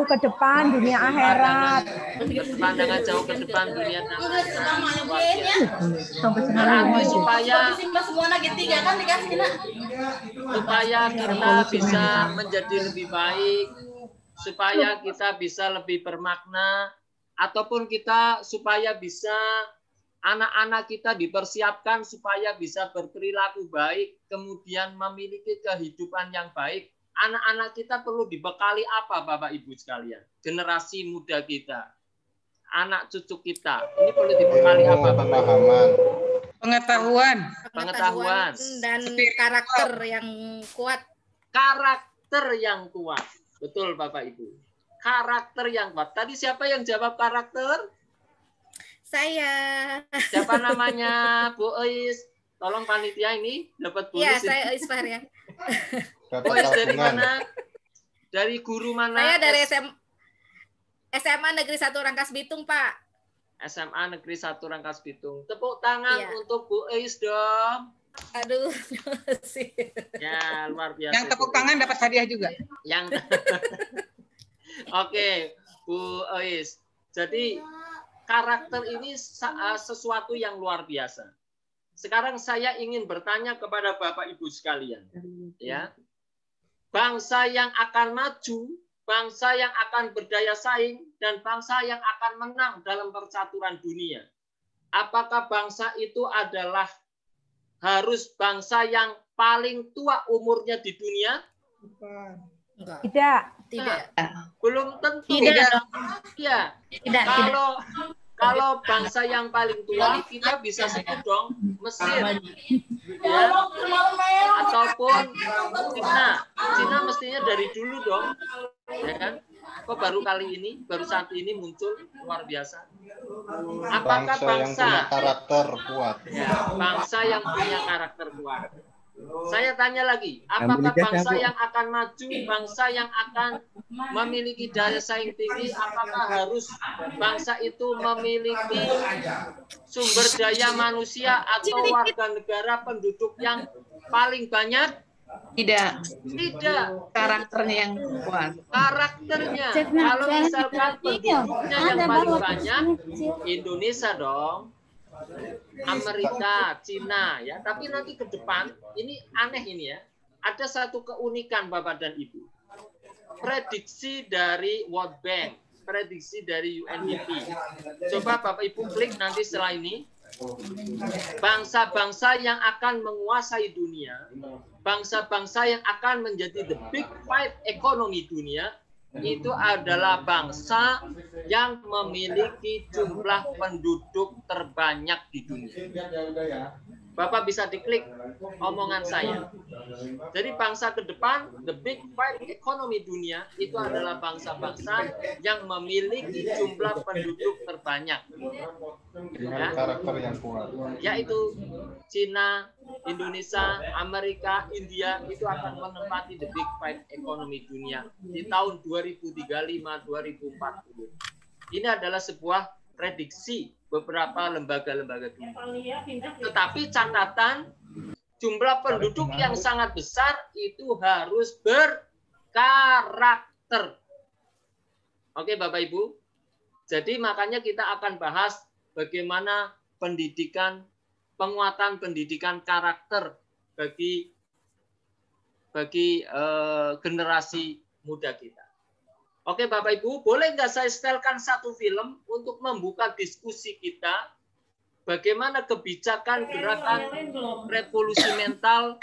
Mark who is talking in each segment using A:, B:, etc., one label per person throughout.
A: ke depan dunia akhirat.
B: Pandangan jauh ke depan dunia akhirat. Supaya kita bisa menjadi lebih baik, supaya kita bisa lebih bermakna, ataupun kita supaya bisa anak-anak kita dipersiapkan supaya bisa berperilaku baik, kemudian memiliki kehidupan yang baik. Anak-anak kita perlu dibekali apa, Bapak Ibu sekalian? Generasi muda kita, anak cucu kita, ini perlu dibekali apa, Bapak Ibu? Pengetahuan
C: dan karakter yang kuat.
B: Karakter yang kuat, betul Bapak Ibu. Karakter yang kuat. Tadi siapa yang jawab karakter?
C: Saya.
B: Siapa namanya? Bu Ois. Tolong panitia ini dapat bonus.
C: Iya, saya Ois Fahrian.
B: Bu Ois dari mana? Dari guru mana?
C: Saya dari SMA Negeri 1 Rangkas Bitung, Pak.
B: SMA Negeri 1 Rangkas Bitung. Tepuk tangan untuk Bu Ois dong.
C: Aduh.
B: Ya, luar biasa.
D: Yang tepuk tangan dapat hadiah juga.
B: Yang Oke, Bu Ois. Jadi karakter ini sesuatu yang luar biasa. Sekarang saya ingin bertanya kepada Bapak Ibu sekalian, ya. Bangsa yang akan maju, bangsa yang akan berdaya saing, dan bangsa yang akan menang dalam percaturan dunia. Apakah bangsa itu adalah harus bangsa yang paling tua umurnya di dunia?
A: Tidak.
C: Tidak.
B: Belum tentu.
C: Tidak.
B: Ya.
C: Tidak.
B: Kalau bangsa yang paling tua, kita bisa sebut dong Mesir, ya, ataupun Cina. Cina mestinya dari dulu dong, ya kan? Kok baru kali ini, baru saat ini muncul, luar biasa. Apakah bangsa yang punya karakter kuat? Ya, bangsa yang punya karakter kuat. Saya tanya lagi, apakah bangsa yang akan maju, bangsa yang akan memiliki daya saing tinggi, apakah harus bangsa itu memiliki sumber daya manusia atau warga negara penduduk yang paling banyak?
D: Tidak.
B: Tidak.
D: Karakternya yang kuat.
B: Karakternya. Kalau misalkan penduduknya yang paling banyak, Indonesia dong. Amerika, Cina, ya. Tapi nanti ke depan, ini aneh ini ya. Ada satu keunikan Bapak dan Ibu. Prediksi dari World Bank, prediksi dari UNDP. Coba Bapak Ibu klik nanti setelah ini. Bangsa-bangsa yang akan menguasai dunia, bangsa-bangsa yang akan menjadi the big five ekonomi dunia, itu adalah bangsa yang memiliki jumlah penduduk terbanyak di dunia. Bapak bisa diklik omongan saya. Jadi bangsa ke depan, the big five ekonomi dunia, itu adalah bangsa-bangsa yang memiliki jumlah penduduk terbanyak.
E: Dengan karakter yang kuat.
B: Yaitu Cina, Indonesia, Amerika, India, itu akan menempati the big five ekonomi dunia di tahun 2035-2040. Ini adalah sebuah prediksi beberapa lembaga-lembaga dunia. Tetapi catatan, jumlah penduduk yang sangat besar itu harus berkarakter. Oke Bapak Ibu, jadi makanya kita akan bahas bagaimana pendidikan, penguatan pendidikan karakter bagi generasi muda kita. Oke Bapak Ibu, boleh nggak saya setelkan satu film untuk membuka diskusi kita bagaimana kebijakan gerakan revolusi mental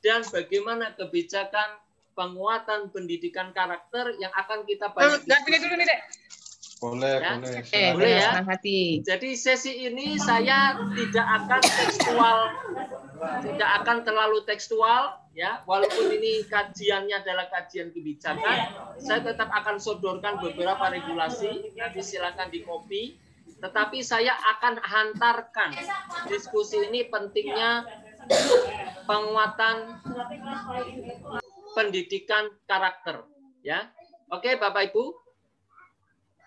B: dan bagaimana kebijakan penguatan pendidikan karakter yang akan kita bahas.
E: Boleh,
B: ya?
E: boleh
B: ya. Jadi sesi ini saya tidak akan terlalu tekstual, ya. Walaupun ini kajiannya adalah kajian kebijakan, saya tetap akan sodorkan beberapa regulasi. Nanti silakan di-copy. Tetapi saya akan hantarkan diskusi ini pentingnya penguatan pendidikan karakter, ya. Oke, Bapak Ibu.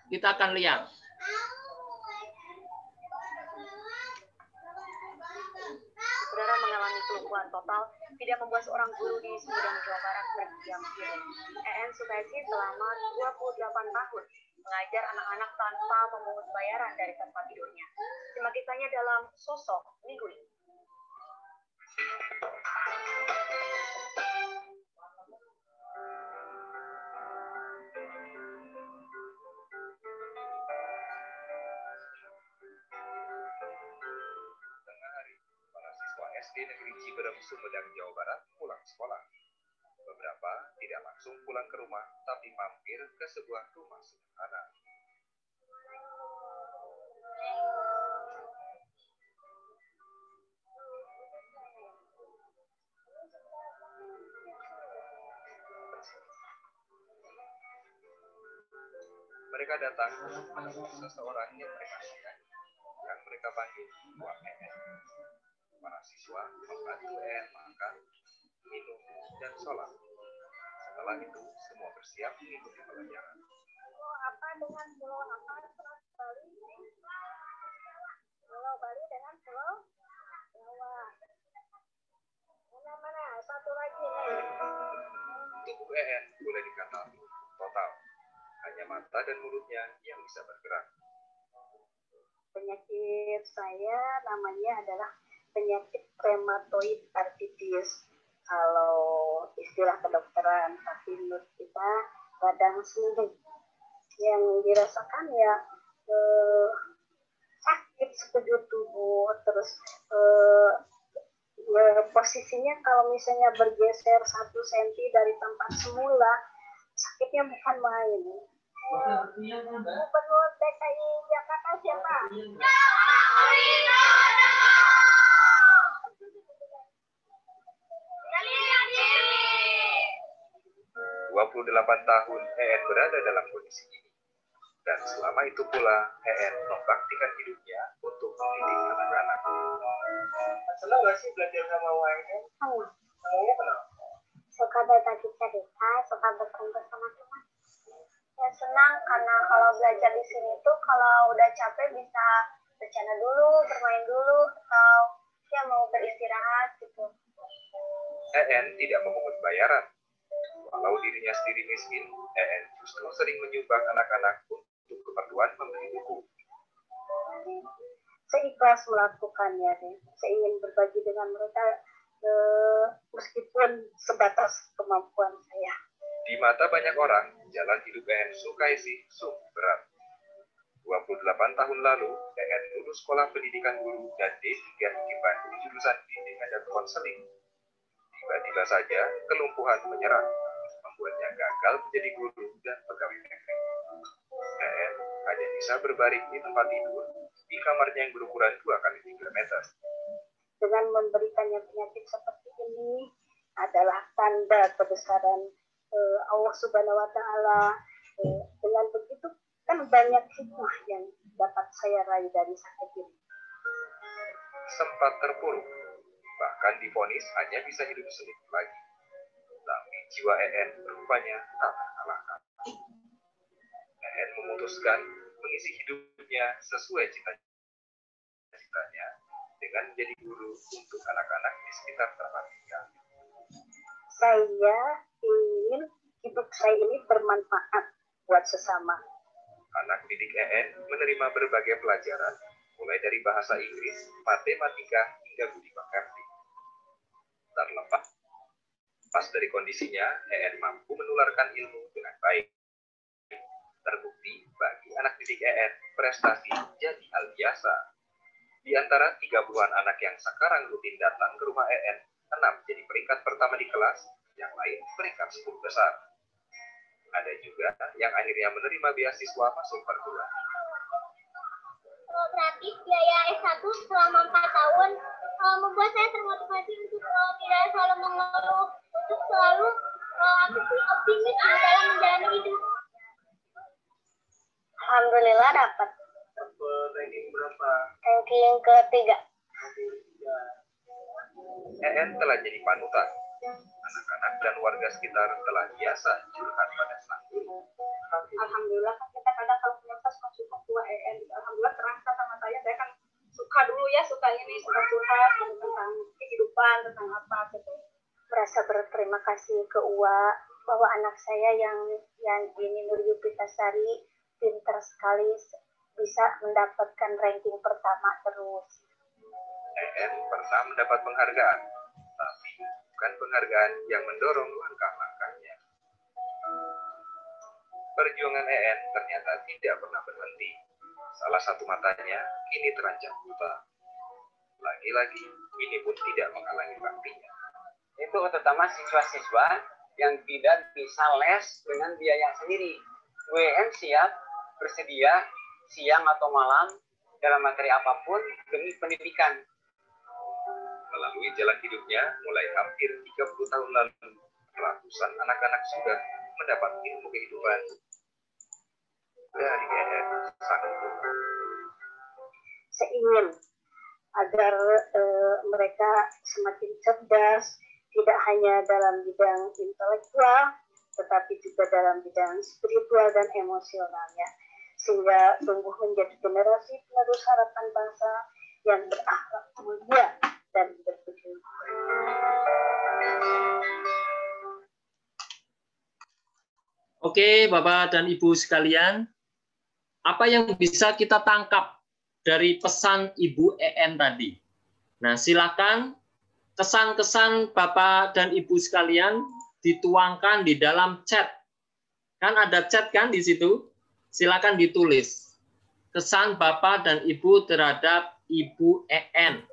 B: Kita akan lihat.
F: Saudara mengalami kelumpuhan total tidak membuat seorang guru di Sumedang, Jawa Barat berdiam diri. EN Sukaisi selama 28 tahun mengajar anak-anak tanpa memungut bayaran dari tempat tidurnya. Simak kisahnya dalam Sosok minggu ini.
G: SD Negeri Ciberem, Sumedang, Jawa Barat pulang sekolah. Beberapa tidak langsung pulang ke rumah, tapi mampir ke sebuah rumah sederhana. Mereka datang untuk seseorang yang mereka sayangi, yang mereka panggil Tuan EN. Para siswa membantu EN makan, minum, dan sholat. Setelah itu, semua bersiap mengikuti pelajaran.
F: Apa dengan pulau apa? Bali? Pulau Bali dengan pulau Jawa. Mana? Satu lagi nih.
G: Tubuh EN boleh dikata total. Hanya mata dan mulutnya yang bisa bergerak.
F: Penyakit saya namanya adalah penyakit rheumatoid arthritis. Kalau istilah kedokteran, tapi menurut kita radang sendi. Yang dirasakan ya sakit sekujur tubuh, terus posisinya kalau misalnya bergeser 1 cm dari tempat semula, sakitnya bukan main. Gubernur DKI Jakarta siapa?
G: 28 tahun EN berada dalam kondisi ini. Dan selama itu pula EN membaktikan hidupnya untuk mendidik anak-anak.
B: Senang gak sih belajar sama WN? Senangnya kenapa?
F: Suka berbagi cerita, suka berkumpul sama teman. Ya senang karena kalau belajar di sini tuh kalau udah capek bisa bercanda dulu, bermain dulu, atau ya mau beristirahat gitu.
G: EN tidak memungut bayaran. Walau dirinya sendiri miskin, EN justru sering menyumbang anak-anak untuk keperluan membeli buku.
F: Saya ikhlas melakukannya, saya ingin berbagi dengan mereka meskipun sebatas kemampuan saya.
G: Di mata banyak orang, jalan hidup EN Sukaisi sungguh berat. 28 tahun lalu, EN lulus sekolah pendidikan guru dan D3 di Bandung jurusan bimbingan dan konseling. Tiba-tiba saja kelumpuhan menyerang, membuatnya gagal menjadi guru dan pegawai negeri. EN hanya bisa berbaring di tempat tidur di kamarnya yang berukuran 2x3 meter.
F: Dengan memberikannya penyakit seperti ini adalah tanda kebesaran Allah Subhanahu wa Ta'ala. Dengan begitu kan banyak hikmah yang dapat saya raih dari sakit ini.
G: Sempat terpuruk, bahkan divonis hanya bisa hidup seminggu lagi. Tapi jiwa EN rupanya tak terkalahkan. EN memutuskan mengisi hidupnya sesuai cita-citanya dengan menjadi guru untuk anak-anak di sekitar tempat tinggal.
F: Saya ingin hidup saya ini bermanfaat buat sesama.
G: Anak didik EN menerima berbagai pelajaran, mulai dari bahasa Inggris, matematika, hingga budi pekerti. Terlepas dari kondisinya, EN mampu menularkan ilmu dengan baik. Terbukti bagi anak didik EN, prestasi jadi hal biasa. Di antara 30-an anak yang sekarang rutin datang ke rumah EN, 6 jadi peringkat pertama di kelas, yang lain peringkat 10 besar. Ada juga yang akhirnya menerima beasiswa masuk perguruan.
H: Gratis biaya S1 selama 4 tahun membuat saya termotivasi untuk tidak selalu mengeluh, untuk selalu optimis dalam menjalani hidup.
F: Alhamdulillah dapat.
B: Ranking berapa?
F: Ranking ketiga.
G: EN telah jadi panutan. Anak-anak dan warga sekitar telah biasa curhat pada sang guru.
F: Alhamdulillah kan kita kadang kalau punya suka tua EN, alhamdulillah terasa sama saya kan suka dulu ya, suka ini, suka curhat tentang kehidupan depan tentang apa gitu. Merasa berterima kasih ke UA bahwa anak saya yang Dini Nur Yupitasari pintar sekali, bisa mendapatkan ranking pertama terus.
G: EN pernah mendapat penghargaan, tapi bukan penghargaan yang mendorong langkah-langkahnya. Perjuangan EN ternyata tidak pernah berhenti. Salah satu matanya kini terancam buta. Lagi-lagi, ini pun tidak menghalangi baktinya.
I: Itu terutama siswa-siswa yang tidak bisa les dengan biaya sendiri. WN siap, bersedia, siang atau malam, dalam materi apapun, demi pendidikan.
G: Melalui jalan hidupnya, mulai hampir 30 tahun lalu, ratusan anak-anak sudah mendapat ilmu kehidupan dari EN sang ibu.
F: Saya ingin agar mereka semakin cerdas, tidak hanya dalam bidang intelektual, tetapi juga dalam bidang spiritual dan emosionalnya, sehingga tumbuh menjadi generasi penerus harapan bangsa yang berakhlak mulia dan bertujuan.
B: Oke, Bapak dan Ibu sekalian, apa yang bisa kita tangkap dari pesan Ibu EN tadi? Nah, silakan kesan-kesan Bapak dan Ibu sekalian dituangkan di dalam chat. Kan ada chat kan di situ? Silakan ditulis. Kesan Bapak dan Ibu terhadap Ibu EN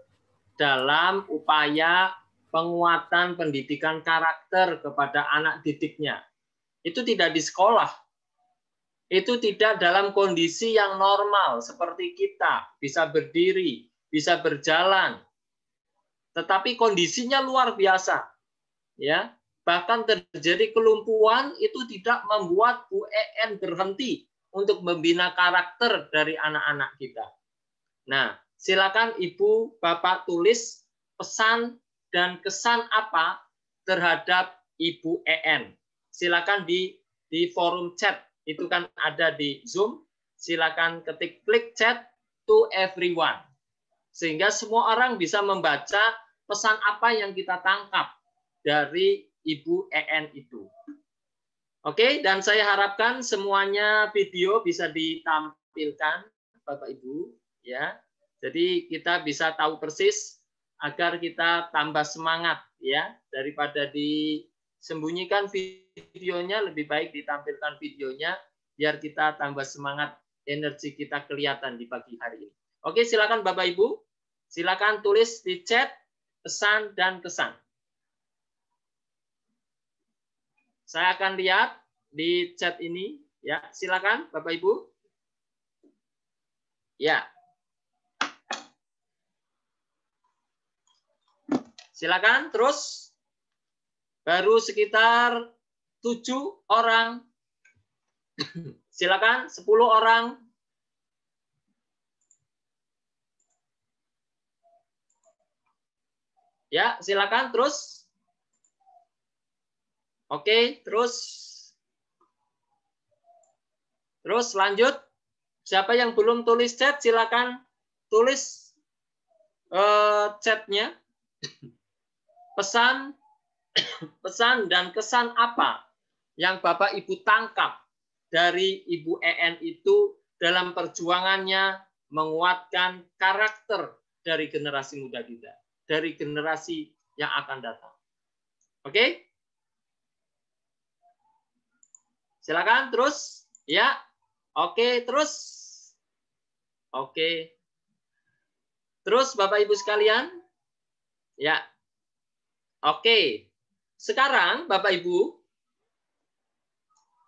B: dalam upaya penguatan pendidikan karakter kepada anak didiknya. Itu tidak di sekolah. Itu tidak dalam kondisi yang normal seperti kita, bisa berdiri, bisa berjalan. Tetapi kondisinya luar biasa. Ya, bahkan terjadi kelumpuhan itu tidak membuat Bu EN berhenti untuk membina karakter dari anak-anak kita. Nah, silakan Ibu, Bapak tulis pesan dan kesan apa terhadap Ibu EN. Silakan di forum chat, itu kan ada di Zoom. Silakan klik chat to everyone. Sehingga semua orang bisa membaca pesan apa yang kita tangkap dari Ibu EN itu. Oke, dan saya harapkan semuanya video bisa ditampilkan Bapak Ibu, ya. Jadi kita bisa tahu persis agar kita tambah semangat, ya, daripada disembunyikan videonya, lebih baik ditampilkan videonya biar kita tambah semangat, energi kita kelihatan di pagi hari ini. Oke, silakan Bapak Ibu, silakan tulis di chat pesan dan kesan. Saya akan lihat di chat ini, ya. Silakan Bapak Ibu. Ya. Silakan terus. Baru sekitar 7 orang. Silakan 10 orang. Ya, silakan terus. Oke, terus lanjut. Siapa yang belum tulis chat, silakan tulis chatnya. Pesan dan kesan apa yang Bapak Ibu tangkap dari Ibu EN itu dalam perjuangannya menguatkan karakter dari generasi muda kita, dari generasi yang akan datang. Oke? Silakan terus, ya. Oke, terus. Oke. Terus Bapak Ibu sekalian. Ya. Oke. Sekarang Bapak Ibu,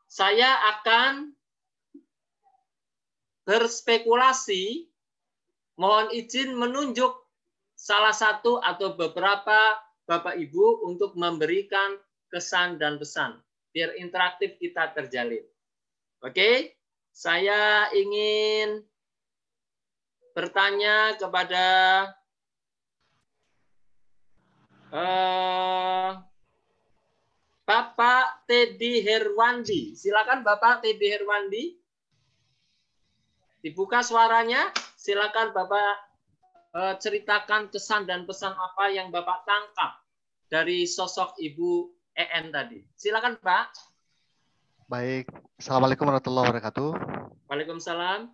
B: saya akan berspekulasi, mohon izin menunjuk salah satu atau beberapa Bapak Ibu untuk memberikan kesan dan pesan. Biar interaktif kita terjalin. Oke, saya ingin bertanya kepada Bapak Teddy Herwandi. Silakan Bapak Teddy Herwandi. Dibuka suaranya. Silakan Bapak ceritakan kesan dan pesan apa yang Bapak tangkap dari sosok Ibu EN tadi. Silakan Pak.
J: Baik, Assalamualaikum warahmatullahi wabarakatuh.
B: Waalaikumsalam.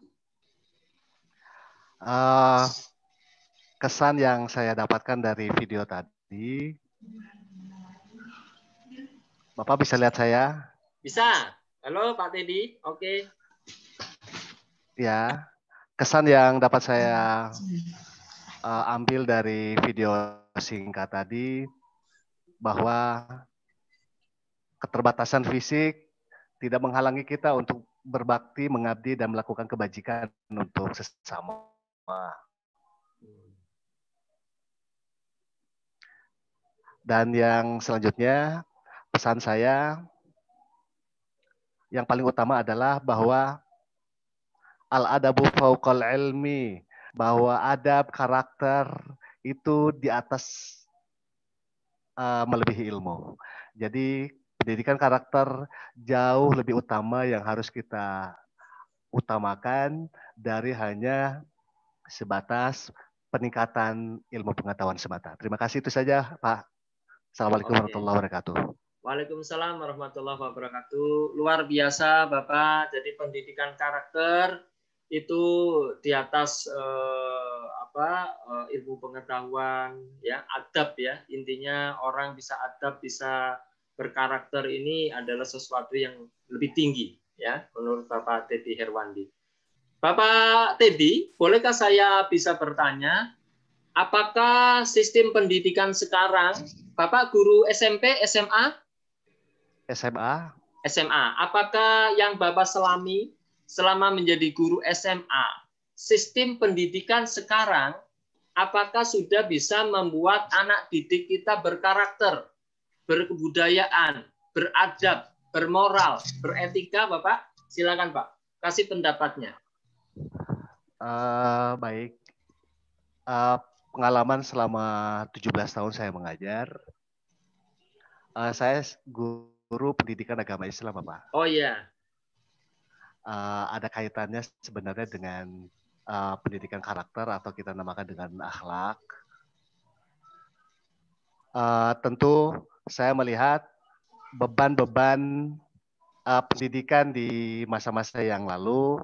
J: Kesan yang saya dapatkan dari video tadi, Bapak bisa lihat saya?
B: Bisa. Halo Pak Teddy, oke.
J: Ya, kesan yang dapat saya ambil dari video singkat tadi, bahwa keterbatasan fisik tidak menghalangi kita untuk berbakti, mengabdi, dan melakukan kebajikan untuk sesama. Dan yang selanjutnya, pesan saya yang paling utama adalah bahwa al-adabu fauqal ilmi, bahwa adab, karakter itu di atas melebihi ilmu. Jadi pendidikan karakter jauh lebih utama yang harus kita utamakan dari hanya sebatas peningkatan ilmu pengetahuan semata. Terima kasih, itu saja Pak. Assalamualaikum warahmatullahi wabarakatuh.
B: Waalaikumsalam warahmatullahi wabarakatuh. Luar biasa Bapak. Jadi pendidikan karakter itu di atas ilmu pengetahuan, ya, adab ya. Intinya orang bisa adab, bisa berkarakter, ini adalah sesuatu yang lebih tinggi ya menurut Bapak Teddy Herwandi. Bapak Teddy, bolehkah saya bisa bertanya, apakah sistem pendidikan sekarang, Bapak guru SMP, SMA?
J: SMA.
B: SMA. Apakah yang Bapak selami selama menjadi guru SMA, sistem pendidikan sekarang, apakah sudah bisa membuat anak didik kita berkarakter, berkebudayaan, beradab, bermoral, beretika, Bapak? Silakan Pak, kasih pendapatnya.
J: Baik. Pengalaman selama 17 tahun saya mengajar. Saya guru pendidikan agama Islam, Bapak.
B: Oh iya.
J: Ada kaitannya sebenarnya dengan pendidikan karakter atau kita namakan dengan akhlak. Tentu saya melihat beban-beban pendidikan di masa-masa yang lalu,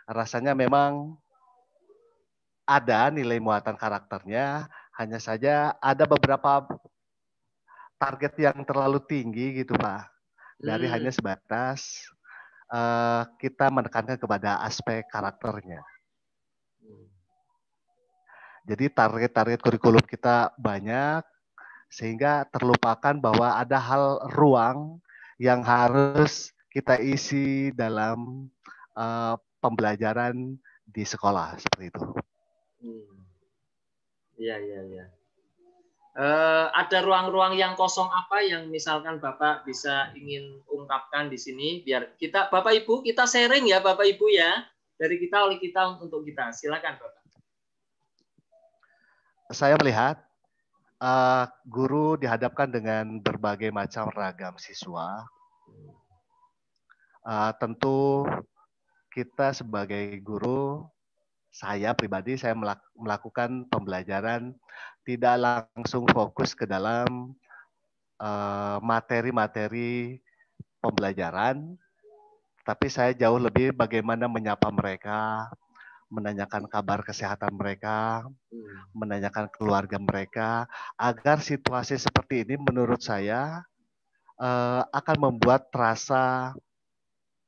J: rasanya memang ada nilai muatan karakternya, hanya saja ada beberapa target yang terlalu tinggi gitu Pak. Dari hanya sebatas kita menekankan kepada aspek karakternya. Jadi target-target kurikulum kita banyak, sehingga terlupakan bahwa ada hal ruang yang harus kita isi dalam pembelajaran di sekolah, seperti itu.
B: Iya, iya, iya. Ada ruang-ruang yang kosong apa yang misalkan Bapak bisa ingin ungkapkan di sini, biar kita, Bapak Ibu, kita sharing ya Bapak Ibu ya, dari kita oleh kita untuk kita. Silakan Bapak.
J: Saya melihat guru dihadapkan dengan berbagai macam ragam siswa. Tentu kita sebagai guru, saya pribadi, saya melakukan pembelajaran tidak langsung fokus ke dalam materi-materi pembelajaran, tapi saya jauh lebih bagaimana menyapa mereka, menanyakan kabar kesehatan mereka, menanyakan keluarga mereka, agar situasi seperti ini menurut saya akan membuat rasa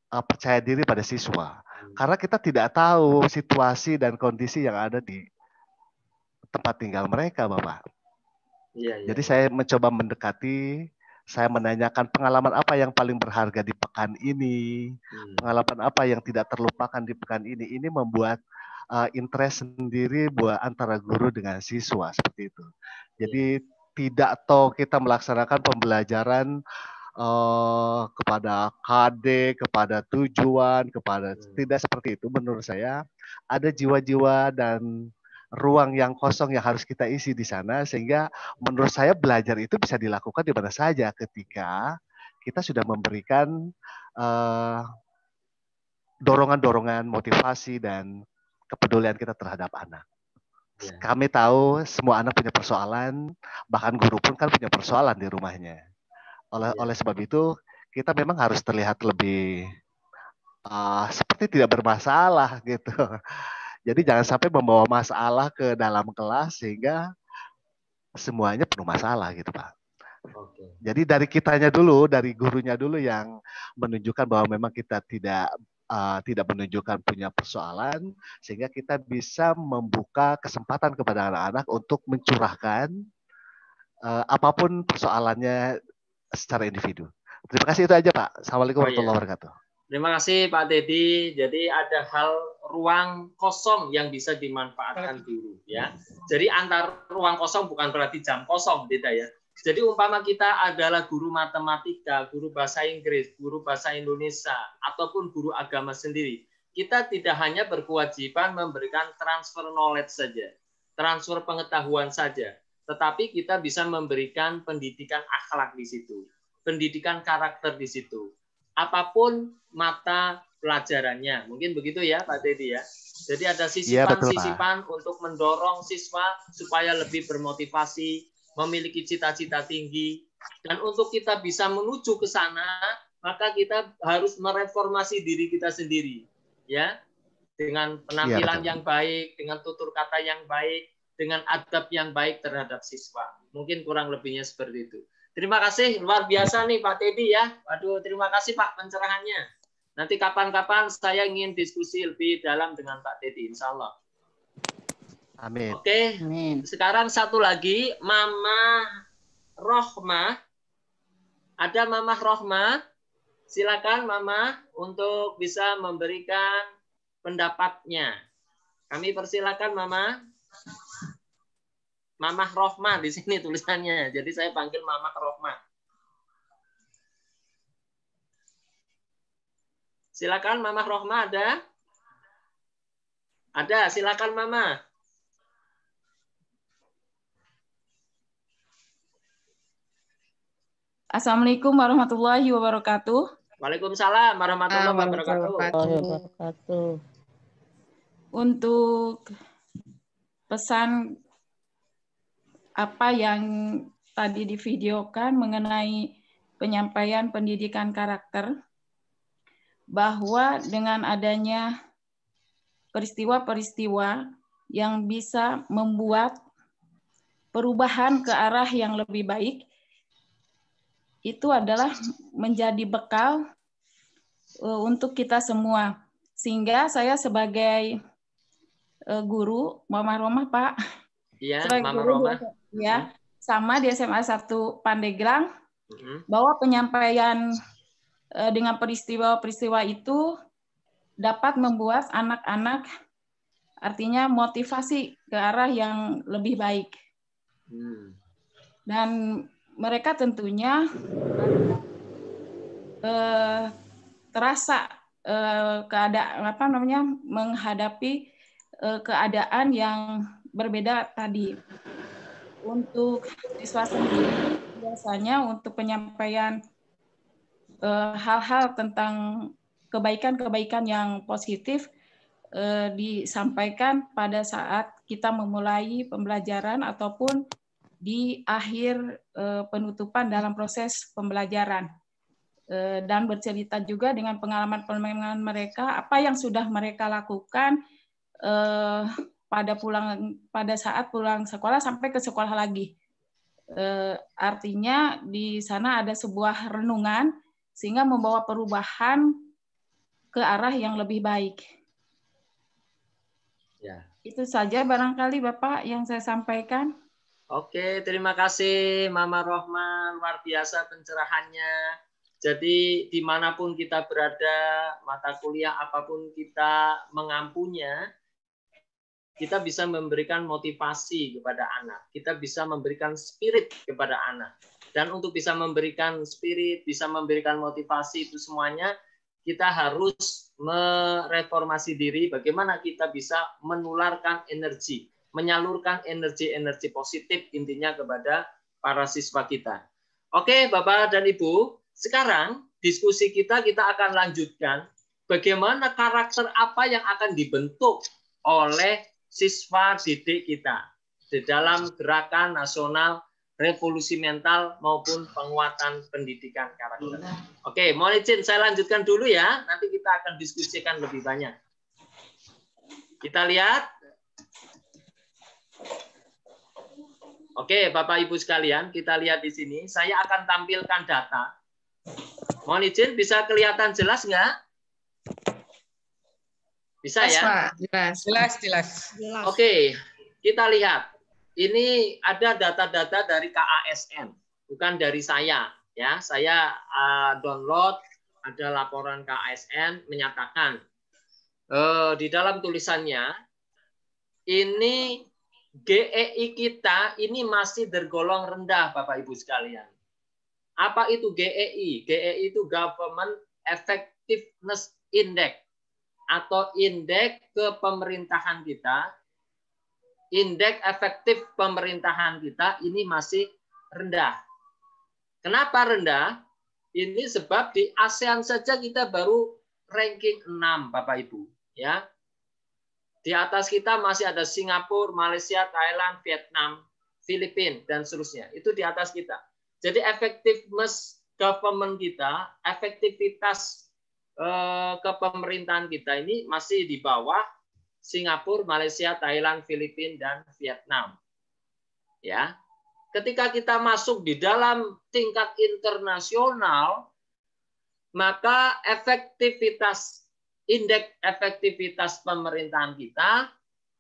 J: percaya diri pada siswa. Karena kita tidak tahu situasi dan kondisi yang ada di tempat tinggal mereka, Bapak.
B: Iya, iya.
J: Jadi saya mencoba mendekati, saya menanyakan pengalaman apa yang paling berharga di pekan ini, pengalaman apa yang tidak terlupakan di pekan ini. Ini membuat interest sendiri buat antara guru dengan siswa, seperti itu. Jadi tidak toh kita melaksanakan pembelajaran kepada KD, kepada tujuan, kepada tidak seperti itu. Menurut saya ada jiwa-jiwa dan ruang yang kosong yang harus kita isi di sana, sehingga menurut saya belajar itu bisa dilakukan di mana saja ketika kita sudah memberikan dorongan-dorongan, motivasi dan kepedulian kita terhadap anak. kami tahu semua anak punya persoalan, bahkan guru pun kan punya persoalan di rumahnya. Oleh sebab itu, kita memang harus terlihat lebih seperti tidak bermasalah gitu. Jadi jangan sampai membawa masalah ke dalam kelas sehingga semuanya penuh masalah gitu, Pak. Jadi dari kitanya dulu, dari gurunya dulu yang menunjukkan bahwa memang kita tidak menunjukkan punya persoalan, sehingga kita bisa membuka kesempatan kepada anak-anak untuk mencurahkan apapun persoalannya secara individu. Terima kasih, itu aja, Pak. Assalamualaikum warahmatullahi wabarakatuh.
B: Terima kasih Pak Teddy. Jadi ada hal ruang kosong yang bisa dimanfaatkan guru, ya. Jadi antar ruang kosong bukan berarti jam kosong, beda ya. Jadi umpama kita adalah guru matematika, guru bahasa Inggris, guru bahasa Indonesia, ataupun guru agama sendiri. Kita tidak hanya berkewajiban memberikan transfer knowledge saja, transfer pengetahuan saja, tetapi kita bisa memberikan pendidikan akhlak di situ, pendidikan karakter di situ. Apapun mata pelajarannya. Mungkin begitu ya Pak Teddy ya. Jadi ada sisipan-sisipan untuk mendorong siswa supaya lebih bermotivasi, memiliki cita-cita tinggi. Dan untuk kita bisa menuju ke sana, maka kita harus mereformasi diri kita sendiri. Ya, dengan penampilan yang baik, dengan tutur kata yang baik, dengan adab yang baik terhadap siswa. Mungkin kurang lebihnya seperti itu. Terima kasih, luar biasa nih Pak Teddy ya. Waduh, terima kasih Pak pencerahannya. Nanti kapan-kapan saya ingin diskusi lebih dalam dengan Pak Teddy, insya Allah.
J: Amin.
B: Oke, sekarang satu lagi, Mama Rohmah. Ada Mama Rohmah? Silakan Mama untuk bisa memberikan pendapatnya. Kami persilakan Mama. Mamah Rohmah di sini tulisannya. Jadi saya panggil Mamah Rohmah. Silakan Mamah Rohmah ada? Ada, silakan Mama.
K: Assalamualaikum warahmatullahi wabarakatuh.
B: Waalaikumsalam warahmatullahi wabarakatuh.
K: Untuk pesan apa yang tadi divideokan mengenai penyampaian pendidikan karakter, bahwa dengan adanya peristiwa-peristiwa yang bisa membuat perubahan ke arah yang lebih baik, itu adalah menjadi bekal untuk kita semua. Sehingga saya sebagai guru, Mama Rohmah Pak,
B: iya,
K: Mama
B: Rohmah.
K: Ya, sama di SMA 1 Pandeglang, bahwa penyampaian dengan peristiwa-peristiwa itu dapat membuat anak-anak artinya motivasi ke arah yang lebih baik. Dan mereka tentunya terasa menghadapi keadaan yang berbeda tadi. Untuk siswa sendiri biasanya untuk penyampaian hal-hal tentang kebaikan-kebaikan yang positif disampaikan pada saat kita memulai pembelajaran ataupun di akhir penutupan dalam proses pembelajaran, dan bercerita juga dengan pengalaman-pengalaman mereka, apa yang sudah mereka lakukan pada saat pulang sekolah sampai ke sekolah lagi. Artinya di sana ada sebuah renungan sehingga membawa perubahan ke arah yang lebih baik.
B: Ya.
K: Itu saja barangkali Bapak yang saya sampaikan.
B: Oke, terima kasih Mama Rohmah, luar biasa pencerahannya. Jadi dimanapun kita berada, mata kuliah apapun kita mengampunya, kita bisa memberikan motivasi kepada anak. Kita bisa memberikan spirit kepada anak. Dan untuk bisa memberikan spirit, bisa memberikan motivasi itu semuanya, kita harus mereformasi diri. Bagaimana kita bisa menularkan energi, menyalurkan energi-energi positif intinya kepada para siswa kita. Oke, Bapak dan Ibu, sekarang diskusi kita akan lanjutkan bagaimana karakter apa yang akan dibentuk oleh siswa didik kita di dalam gerakan nasional revolusi mental maupun penguatan pendidikan karakter. Oke, mohon izin saya lanjutkan dulu ya. Nanti kita akan diskusikan lebih banyak. Kita lihat. Oke, Bapak Ibu sekalian, kita lihat di sini. Saya akan tampilkan data. Mohon izin, bisa kelihatan jelas nggak? Bisa ya?
D: Jelas.
B: Oke, kita lihat. Ini ada data-data dari KASN, bukan dari saya. Ya, saya download ada laporan KASN menyatakan di dalam tulisannya ini GEI kita ini masih tergolong rendah, Bapak Ibu sekalian. Apa itu GEI? GEI itu Government Effectiveness Index atau indeks kepemerintahan kita. Indeks efektif pemerintahan kita ini masih rendah. Kenapa rendah? Ini sebab di ASEAN saja kita baru ranking 6, Bapak Ibu. Ya. Di atas kita masih ada Singapura, Malaysia, Thailand, Vietnam, Filipina, dan seterusnya. Itu di atas kita. Jadi effectiveness government kita, efektivitas kepemerintahan kita ini masih di bawah Singapura, Malaysia, Thailand, Filipina, dan Vietnam. Ya, ketika kita masuk di dalam tingkat internasional, maka efektivitas indeks efektivitas pemerintahan kita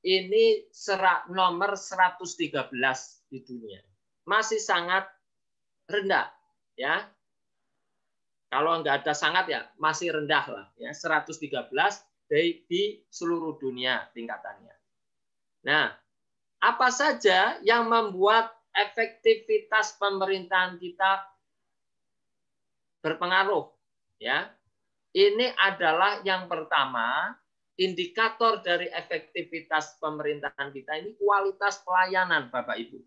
B: ini nomor 113 di dunia. Masih sangat rendah, ya. Kalau nggak ada sangat ya masih rendah lah, ya 113 di seluruh dunia tingkatannya. Nah, apa saja yang membuat efektivitas pemerintahan kita berpengaruh? Ya, ini adalah yang pertama, indikator dari efektivitas pemerintahan kita ini kualitas pelayanan, Bapak Ibu.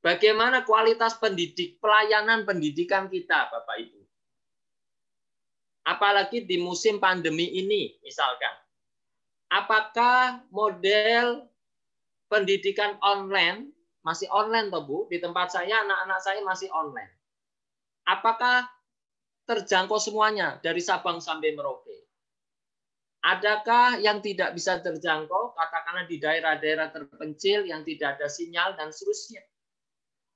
B: Bagaimana kualitas pelayanan pendidikan kita, Bapak Ibu? Apalagi di musim pandemi ini, misalkan. Apakah model pendidikan online, masih online toh Bu? Di tempat saya, anak-anak saya masih online. Apakah terjangkau semuanya dari Sabang sampai Merauke? Adakah yang tidak bisa terjangkau, katakanlah di daerah-daerah terpencil yang tidak ada sinyal dan seterusnya?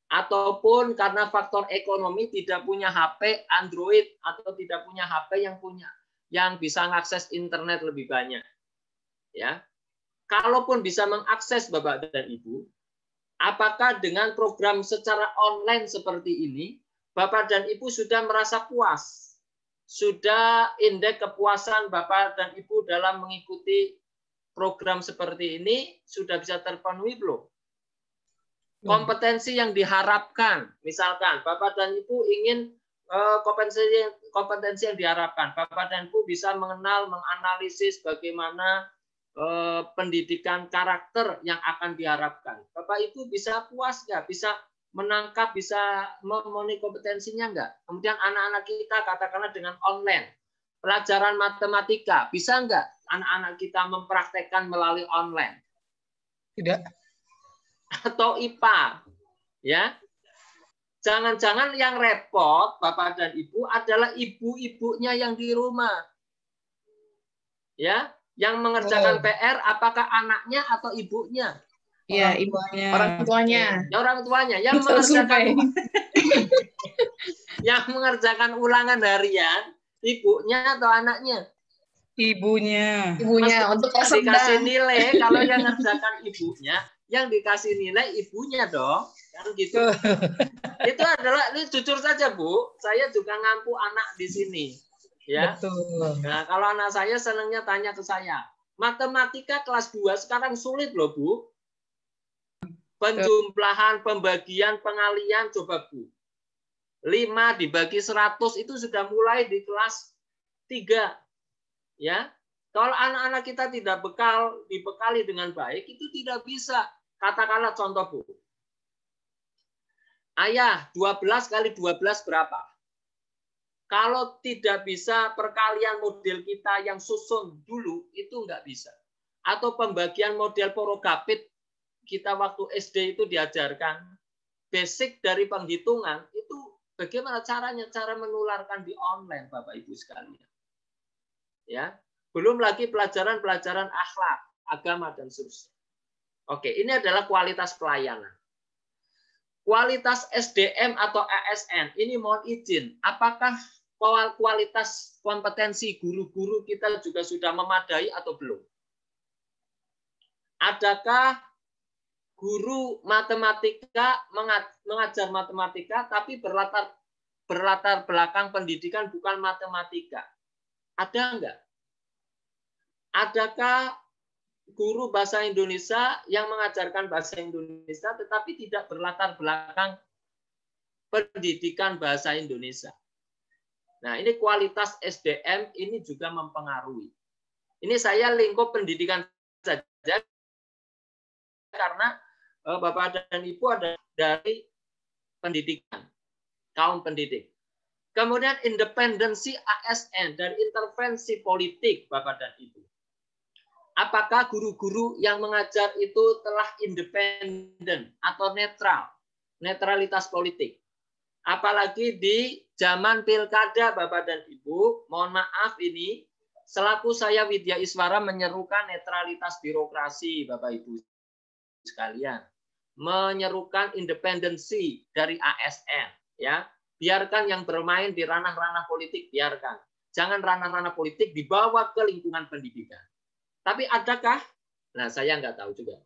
B: Ataupun karena faktor ekonomi tidak punya HP Android atau tidak punya HP yang bisa mengakses internet lebih banyak. Ya. Kalaupun bisa mengakses Bapak dan Ibu, apakah dengan program secara online seperti ini Bapak dan Ibu sudah merasa puas? Sudah indeks kepuasan Bapak dan Ibu dalam mengikuti program seperti ini sudah bisa terpenuhi belum? Kompetensi yang diharapkan, misalkan Bapak dan Ibu ingin kompetensi yang diharapkan, Bapak dan Ibu bisa mengenal, menganalisis bagaimana pendidikan karakter yang akan diharapkan. Bapak Ibu bisa puas nggak? Bisa menangkap, bisa memenuhi kompetensinya nggak? Kemudian anak-anak kita katakanlah dengan online, pelajaran matematika, bisa nggak anak-anak kita mempraktekkan melalui online?
D: Tidak.
B: Atau IPA, ya. Jangan-jangan yang repot Bapak dan Ibu adalah ibu-ibunya yang di rumah. Ya, yang mengerjakan PR apakah anaknya atau ibunya?
D: Iya, ibunya. Orang tuanya.
B: Ya, orang tuanya yang mengerjakan yang mengerjakan ulangan harian, ibunya atau anaknya?
D: Ibunya.
B: Ibunya untuk dikasih nilai kalau yang mengerjakan ibunya, yang dikasih nilai ibunya dong, kan gitu. Itu adalah, ini jujur saja Bu, saya juga ngampu anak di sini, ya.
D: Betul.
B: Nah, kalau anak saya senangnya tanya ke saya, matematika kelas 2 sekarang sulit loh Bu. Penjumlahan, pembagian, pengalian, coba Bu. 5 dibagi 100 itu sudah mulai di kelas 3, ya. Kalau anak-anak kita tidak dibekali dengan baik, itu tidak bisa. Katakanlah contoh, Bu. Ayah, 12 kali 12 berapa? Kalau tidak bisa perkalian model kita yang susun dulu, itu nggak bisa. atau pembagian model porogapit kita waktu SD itu diajarkan basic dari penghitungan itu bagaimana caranya, cara menularkan di online Bapak Ibu sekalian. Ya, belum lagi pelajaran-pelajaran akhlak, agama dan seterusnya. Oke, ini adalah kualitas pelayanan. Kualitas SDM atau ASN ini mohon izin, apakah kualitas kompetensi guru-guru kita juga sudah memadai atau belum? Adakah guru matematika mengajar matematika tapi berlatar belakang pendidikan bukan matematika? Ada enggak? Adakah guru bahasa Indonesia yang mengajarkan bahasa Indonesia tetapi tidak berlatar belakang pendidikan bahasa Indonesia? Nah, ini kualitas SDM ini juga mempengaruhi. Ini saya lingkup pendidikan saja karena Bapak dan Ibu ada dari pendidikan, kaum pendidik. Kemudian independensi ASN dan intervensi politik Bapak dan Ibu. Apakah guru-guru yang mengajar itu telah independen atau netral, netralitas politik? Apalagi di zaman pilkada Bapak dan Ibu, mohon maaf ini, selaku saya Widya Iswara menyerukan netralitas birokrasi Bapak Ibu sekalian, menyerukan independensi dari ASN, ya, biarkan yang bermain di ranah-ranah politik, biarkan, jangan ranah-ranah politik dibawa ke lingkungan pendidikan. Tapi adakah? Nah, saya nggak tahu juga.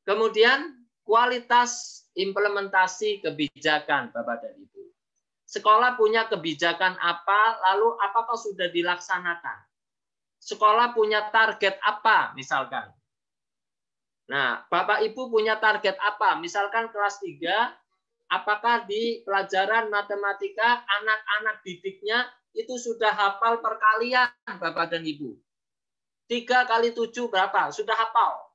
B: Kemudian kualitas implementasi kebijakan Bapak dan Ibu. Sekolah punya kebijakan apa, lalu apakah sudah dilaksanakan? Sekolah punya target apa, misalkan? Nah, Bapak Ibu punya target apa? Misalkan kelas 3, apakah di pelajaran matematika anak-anak didiknya itu sudah hafal perkalian Bapak dan Ibu? 3 kali 7 berapa? Sudah hafal.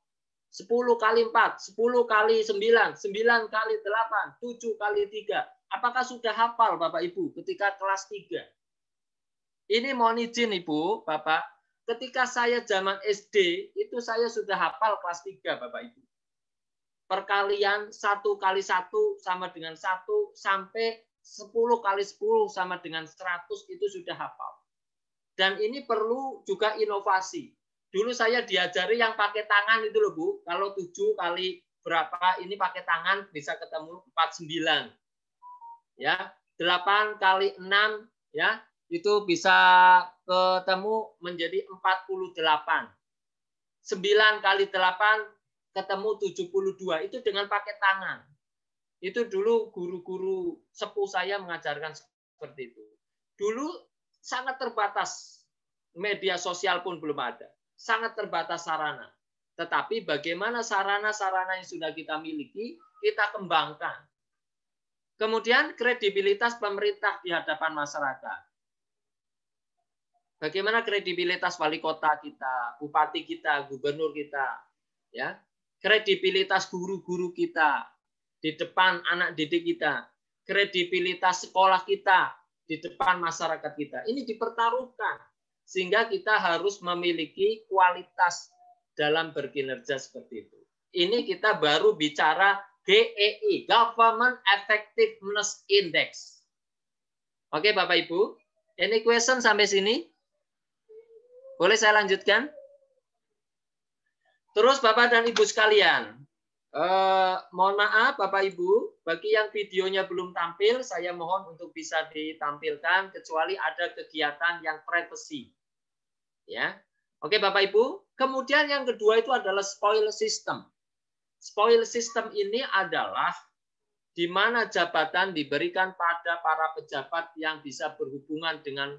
B: 10 kali 4, 10 kali 9, 9 kali 8, 7 kali 3. Apakah sudah hafal Bapak Ibu ketika kelas 3? Ini mohon izin Ibu, Bapak. Ketika saya zaman SD, itu saya sudah hafal kelas 3, Bapak Ibu. Perkalian 1 kali 1 sama dengan 1, sampai 10 kali 10 sama dengan 100 itu sudah hafal. Dan ini perlu juga inovasi. Dulu saya diajari yang pakai tangan itu loh Bu. Kalau 7 kali berapa, ini pakai tangan bisa ketemu 49. Ya, 8 kali 6, ya, itu bisa ketemu menjadi 48. 9 kali 8 ketemu 72. Itu dengan pakai tangan. Itu dulu guru-guru sepuh saya mengajarkan seperti itu. Dulu sangat terbatas. Media sosial pun belum ada. Sangat terbatas sarana. Tetapi bagaimana sarana-sarana yang sudah kita miliki, kita kembangkan. Kemudian kredibilitas pemerintah di hadapan masyarakat. Bagaimana kredibilitas wali kota kita, bupati kita, gubernur kita, ya, kredibilitas guru-guru kita di depan anak didik kita, kredibilitas sekolah kita di depan masyarakat kita. Ini dipertaruhkan sehingga kita harus memiliki kualitas dalam berkinerja seperti itu. Ini kita baru bicara GEI, Government Effectiveness Index. Oke Bapak Ibu, any question sampai sini? Boleh saya lanjutkan? Terus Bapak dan Ibu sekalian, mohon maaf Bapak Ibu, bagi yang videonya belum tampil, saya mohon untuk bisa ditampilkan kecuali ada kegiatan yang privasi. Ya, oke Bapak Ibu. Kemudian yang kedua itu adalah spoil system. Spoil system ini adalah di mana jabatan diberikan pada para pejabat yang bisa berhubungan dengan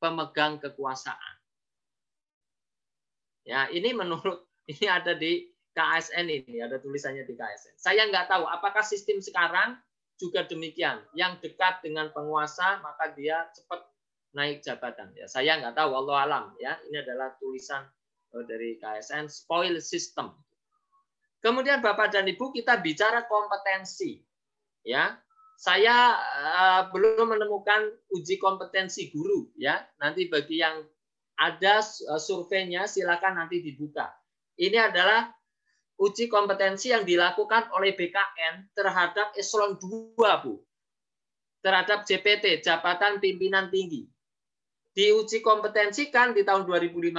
B: pemegang kekuasaan. Ya, ini menurut ini ada di KSN ini, ada tulisannya di KSN. Saya nggak tahu apakah sistem sekarang juga demikian. Yang dekat dengan penguasa maka dia cepat naik jabatan. Ya, saya nggak tahu, Allah alam. Ya, ini adalah tulisan dari KSN, spoil system. Kemudian Bapak dan Ibu kita bicara kompetensi. Ya, saya belum menemukan uji kompetensi guru. Ya, nanti bagi yang ada surveinya silakan nanti dibuka. Ini adalah uji kompetensi yang dilakukan oleh BKN terhadap eselon 2, Bu. Terhadap JPT, Jabatan Pimpinan Tinggi. Diuji kompetensikan di tahun 2015,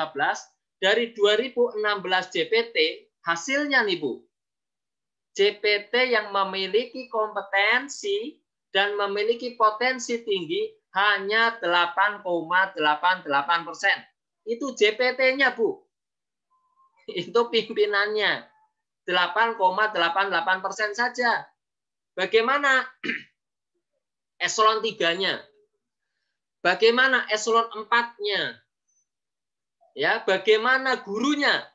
B: dari 2016 JPT, hasilnya nih, Bu. JPT yang memiliki kompetensi dan memiliki potensi tinggi hanya 8,88%. Itu JPT-nya, Bu. Itu pimpinannya. 8,88% saja. Bagaimana eselon 3-nya? Bagaimana eselon 4-nya? Ya, bagaimana gurunya?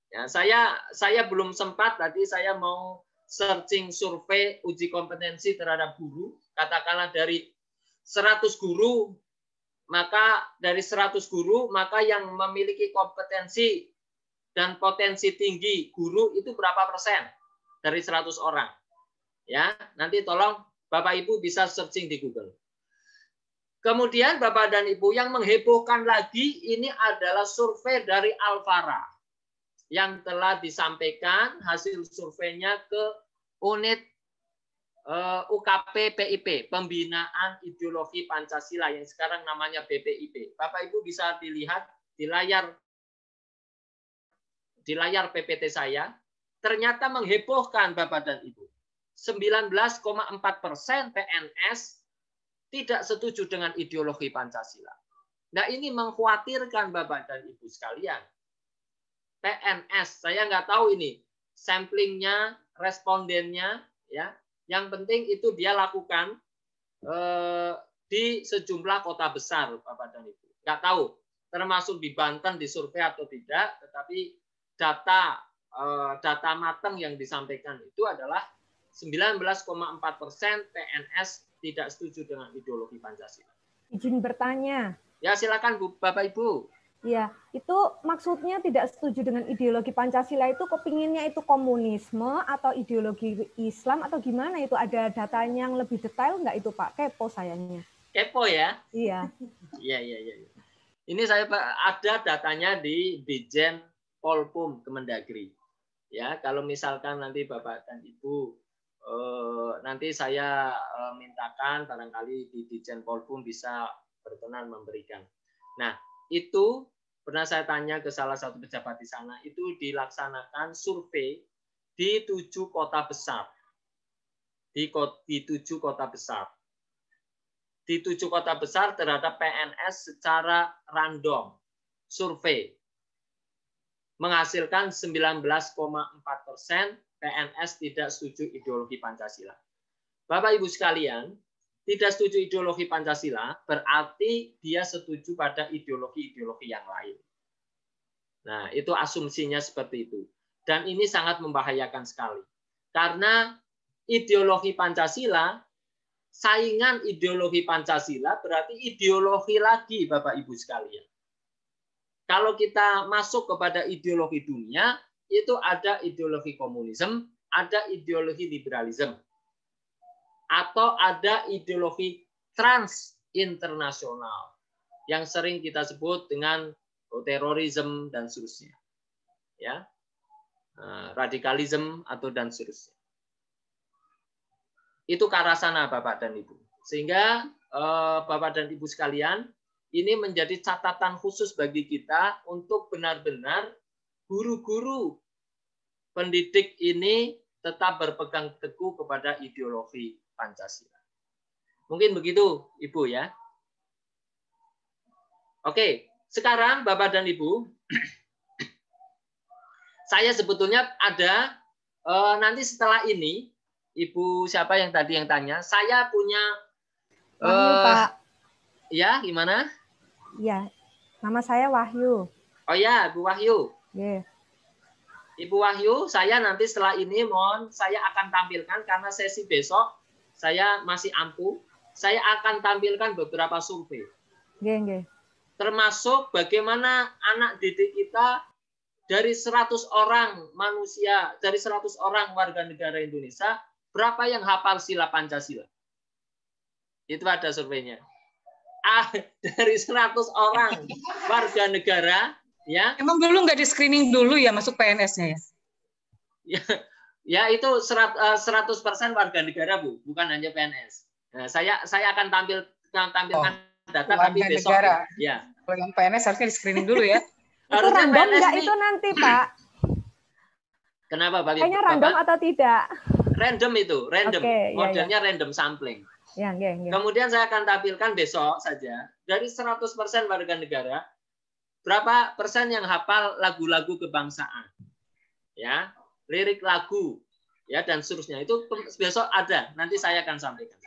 B: Ya, saya belum sempat, tadi saya mau searching survei uji kompetensi terhadap guru, katakanlah dari 100 guru, maka dari 100 guru, maka yang memiliki kompetensi dan potensi tinggi guru itu berapa persen dari 100 orang? Ya, nanti tolong Bapak Ibu bisa searching di Google. Kemudian Bapak dan Ibu, yang menghebohkan lagi ini adalah survei dari Alfara yang telah disampaikan hasil surveinya ke unit UKP PIP, Pembinaan Ideologi Pancasila, yang sekarang namanya BPIP. Bapak Ibu bisa dilihat di layar PPT saya, ternyata menghebohkan Bapak dan Ibu. 19,4% PNS tidak setuju dengan ideologi Pancasila. Nah, ini mengkhawatirkan Bapak dan Ibu sekalian. PNS, saya nggak tahu ini samplingnya, respondennya, ya. Yang penting itu dia lakukan di sejumlah kota besar, Bapak dan Ibu. Nggak tahu, termasuk di Banten disurvei atau tidak, tetapi data matang yang disampaikan itu adalah 19,4% PNS tidak setuju dengan ideologi Pancasila.
A: Izin bertanya.
B: Ya, silakan Bu, Bapak Ibu.
A: Ya, itu maksudnya tidak setuju dengan ideologi Pancasila itu kepinginnya itu komunisme atau ideologi Islam atau gimana itu? Ada datanya yang lebih detail nggak itu Pak? Kepo sayangnya.
B: Kepo ya?
A: Iya.
B: Iya. Ini saya ada datanya di Ditjen Polpum Kemendagri. Ya, kalau misalkan nanti Bapak dan Ibu nanti saya mintakan barangkali di Ditjen Polpum bisa berkenan memberikan. Nah, itu pernah saya tanya ke salah satu pejabat di sana, itu dilaksanakan survei di 7 kota besar. Di 7 kota besar. Di 7 kota besar terhadap PNS secara random. Survei. Menghasilkan 19,4% PNS tidak setuju ideologi Pancasila. Bapak Ibu sekalian, tidak setuju ideologi Pancasila berarti dia setuju pada ideologi-ideologi yang lain. Nah, itu asumsinya seperti itu. Dan ini sangat membahayakan sekali. Karena ideologi Pancasila, saingan ideologi Pancasila berarti ideologi lagi, Bapak Ibu sekalian. Kalau kita masuk kepada ideologi dunia, itu ada ideologi komunisme, ada ideologi liberalisme. Atau ada ideologi trans internasional yang sering kita sebut dengan terorisme dan seterusnya, ya, radikalisme atau dan seterusnya. Itu ke arah sana Bapak dan Ibu. Sehingga Bapak dan Ibu sekalian, ini menjadi catatan khusus bagi kita untuk benar-benar guru-guru pendidik ini tetap berpegang teguh kepada ideologi Pancasila. Mungkin begitu, Ibu ya. Oke, sekarang Bapak dan Ibu, saya sebetulnya ada nanti setelah ini, Ibu siapa yang tadi yang tanya, saya punya
A: Wahyu, Pak.
B: Ya, gimana?
A: Ya, nama saya Wahyu.
B: Oh ya, Bu Wahyu.
A: Yeah.
B: Ibu Wahyu, saya nanti setelah ini saya akan tampilkan karena sesi besok saya masih ampuh. Saya akan tampilkan beberapa survei.
A: Yeah.
B: Termasuk bagaimana anak didik kita dari 100 orang manusia, dari 100 orang warga negara Indonesia, berapa yang hafal sila Pancasila? Itu ada surveinya. Dari 100 orang warga negara, Ya.
D: Emang dulu nggak di screening dulu ya masuk PNS-nya ya?
B: Ya itu 100% warga negara, Bu, bukan hanya PNS. Nah, saya akan tampilkan data tapi besok.
D: Negara.
B: Ya.
D: Kalau yang PNS harusnya di screening dulu ya.
A: Itu random nggak itu nanti, Pak?
B: Kenapa, Pak?
A: Kayaknya random atau tidak?
B: Random itu, random.
A: Okay,
B: modelnya random sampling.
A: Ya.
B: Kemudian saya akan tampilkan besok saja dari 100% warga negara berapa persen yang hafal lagu-lagu kebangsaan, ya, lirik lagu, ya, dan seterusnya. Itu besok ada, nanti saya akan sampaikan.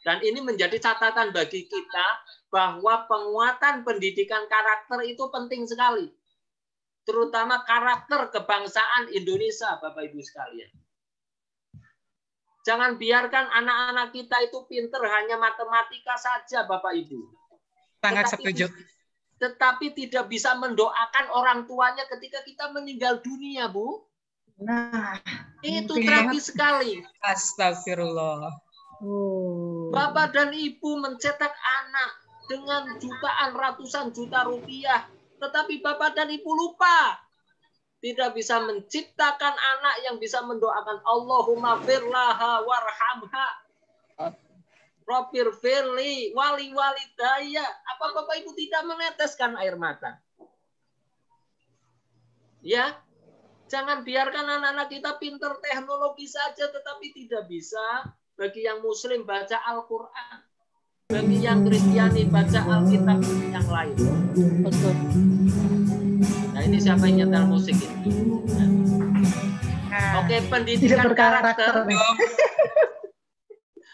B: Dan ini menjadi catatan bagi kita bahwa penguatan pendidikan karakter itu penting sekali, terutama karakter kebangsaan Indonesia, Bapak Ibu sekalian. Jangan biarkan anak-anak kita itu pinter hanya matematika saja, Bapak Ibu.
D: Sangat setuju.
B: Tetapi tidak bisa mendoakan orang tuanya ketika kita meninggal dunia, Bu.
D: Nah,
B: itu tragis sekali.
D: Astagfirullah.
B: Bapak dan Ibu mencetak anak dengan jutaan, ratusan juta rupiah, tetapi Bapak dan Ibu lupa. Tidak bisa menciptakan anak yang bisa mendoakan Allahumma firlaha warhamha. Robir firli wali walidaya. Apa Bapak Ibu tidak meneteskan air mata? Ya, jangan biarkan anak-anak kita pinter teknologi saja, tetapi tidak bisa. Bagi yang Muslim baca Al-Quran, bagi yang Kristiani baca Alkitab yang lain.
D: Betul.
B: Nah ini siapa yang nyetel musik ini? Oke, pendidikan karakter.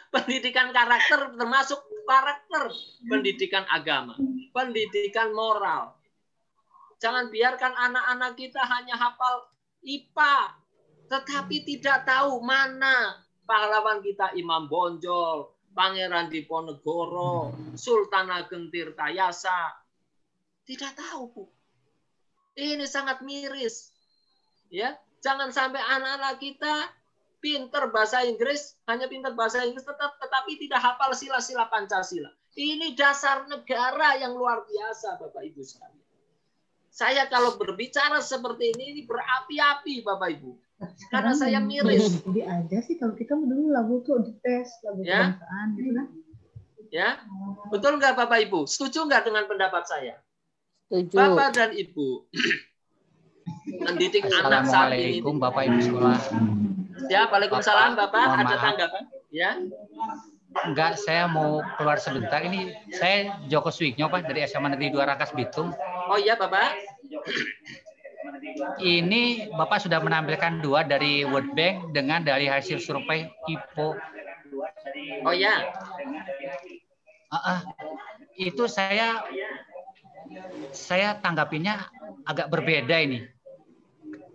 B: Pendidikan karakter termasuk karakter pendidikan agama, pendidikan moral. Jangan biarkan anak-anak kita hanya hafal IPA, tetapi tidak tahu mana pahlawan kita Imam Bonjol, Pangeran Diponegoro, Sultan Ageng Tirtayasa. Tidak tahu, Bu. Ini sangat miris. Ya, jangan sampai anak-anak kita pinter bahasa Inggris, hanya pinter bahasa Inggris tetapi tidak hafal sila-sila Pancasila. Ini dasar negara yang luar biasa, Bapak Ibu sekalian. Saya kalau berbicara seperti ini berapi-api, Bapak Ibu. Karena saya miris.
L: Jadi aja sih kalau kita dulu lagu tuh dites lagu kebangsaan gitu kan.
B: Ya, betul nggak Bapak Ibu? Setuju nggak dengan pendapat saya?
M: Setuju.
B: Bapak dan Ibu, mendidik anak saat ini.
M: Assalamualaikum Bapak Ibu sekolah.
B: Ya, Waalaikumsalam Bapak. Ada tanggapan? Ya.
M: Enggak, saya mau keluar sebentar. Ini saya Joko Swigno Pak dari SMA Negeri 2 Rangkas Bitung.
B: Oh iya Bapak.
M: Ini Bapak sudah menampilkan 2 dari World Bank dengan dari hasil survei IPO.
B: Oh ya.
M: Itu saya tanggapinnya agak berbeda ini.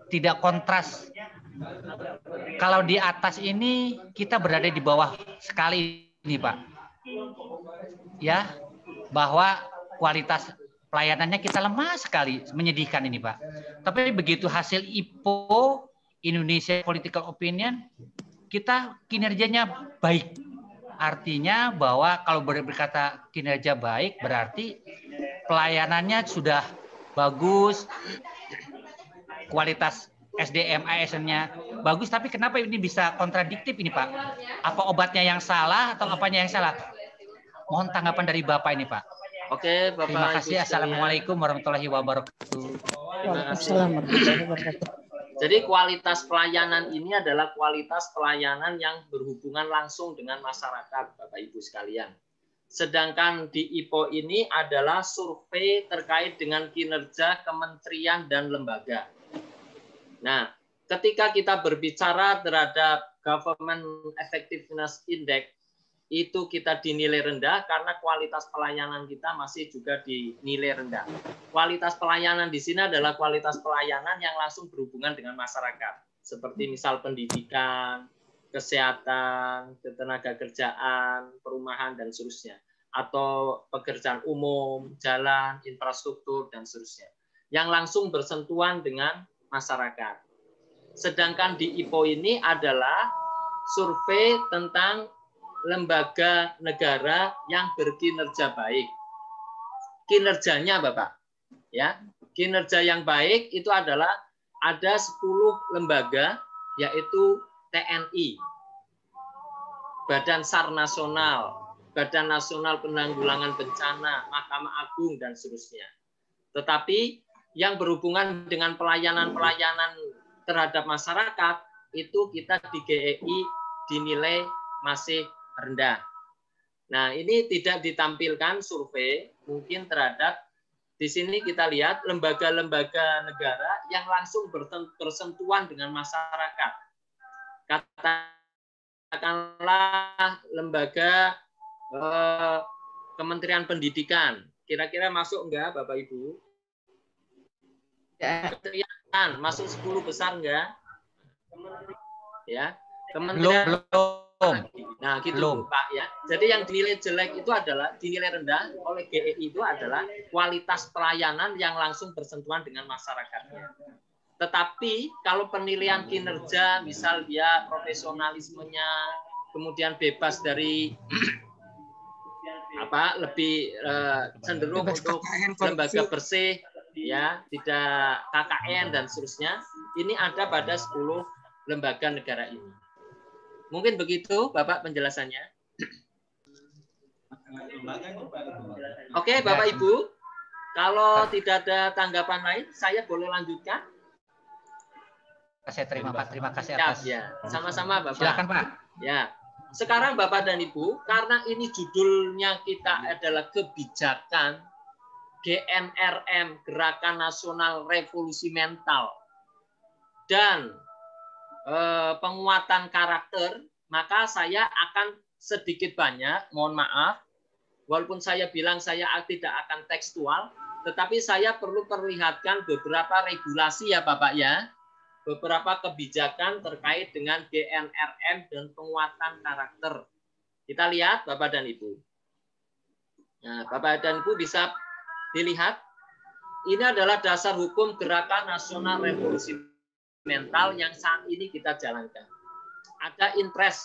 M: Tidak kontras. Kalau di atas ini kita berada di bawah sekali ini Pak. Ya, bahwa kualitas pelayanannya kita lemah sekali, menyedihkan ini Pak. Tapi begitu hasil IPO Indonesia Political Opinion, kita kinerjanya baik. Artinya bahwa kalau berkata kinerja baik berarti pelayanannya sudah bagus, kualitas SDM ASN-nya bagus, tapi kenapa ini bisa kontradiktif ini Pak? Apa obatnya yang salah atau apanya yang salah? Mohon tanggapan dari Bapak ini Pak.
B: Oke, Bapak.
M: Terima kasih. Assalamualaikum warahmatullahi wabarakatuh.
B: Jadi kualitas pelayanan ini adalah kualitas pelayanan yang berhubungan langsung dengan masyarakat, Bapak Ibu sekalian. Sedangkan di IPO ini adalah survei terkait dengan kinerja kementerian dan lembaga. Nah, ketika kita berbicara terhadap Government Effectiveness Index, itu kita dinilai rendah karena kualitas pelayanan kita masih juga dinilai rendah. Kualitas pelayanan di sini adalah kualitas pelayanan yang langsung berhubungan dengan masyarakat, seperti misal pendidikan, kesehatan, ketenaga kerjaan, perumahan, dan seterusnya. Atau pekerjaan umum, jalan, infrastruktur, dan seterusnya. Yang langsung bersentuhan dengan masyarakat. Sedangkan di IPO ini adalah survei tentang lembaga negara yang berkinerja baik. Kinerjanya Bapak, ya, kinerja yang baik itu adalah ada 10 lembaga, yaitu TNI, Badan SAR Nasional, Badan Nasional Penanggulangan Bencana, Mahkamah Agung, dan seterusnya. Tetapi yang berhubungan dengan pelayanan-pelayanan terhadap masyarakat, itu kita di GEI dinilai masih rendah. Nah, ini tidak ditampilkan survei mungkin terhadap, di sini kita lihat lembaga-lembaga negara yang langsung bersentuhan dengan masyarakat. Katakanlah lembaga Kementerian Pendidikan. Kira-kira masuk enggak Bapak Ibu? Kementerian masuk 10 besar enggak? Ya. Kementerian
M: belum.
B: Nah, gitu Pak ya. Jadi yang dinilai jelek itu adalah dinilai rendah oleh GEI itu adalah kualitas pelayanan yang langsung bersentuhan dengan masyarakatnya. Tetapi kalau penilaian kinerja, misal dia profesionalismenya, kemudian bebas dari lebih cenderung untuk lembaga bersih, ya, tidak KKN dan seterusnya. Ini ada pada 10 lembaga negara ini. Mungkin begitu, Bapak, penjelasannya. Oke, Bapak Ibu, kalau tidak ada tanggapan lain, saya boleh lanjutkan.
M: Saya terima Pak, terima kasih atas.
B: Ya, sama-sama Bapak.
M: Silakan Pak.
B: Ya, sekarang Bapak dan Ibu, karena ini judulnya kita adalah kebijakan GNRM, Gerakan Nasional Revolusi Mental, dan penguatan karakter, maka saya akan sedikit banyak, mohon maaf, walaupun saya bilang saya tidak akan tekstual, tetapi saya perlu perlihatkan beberapa regulasi ya Bapak ya, beberapa kebijakan terkait dengan GNRM dan penguatan karakter. Kita lihat Bapak dan Ibu. Nah, Bapak dan Ibu bisa dilihat, ini adalah dasar hukum Gerakan Nasional Revolusi Mental yang saat ini kita jalankan. Ada Inpres,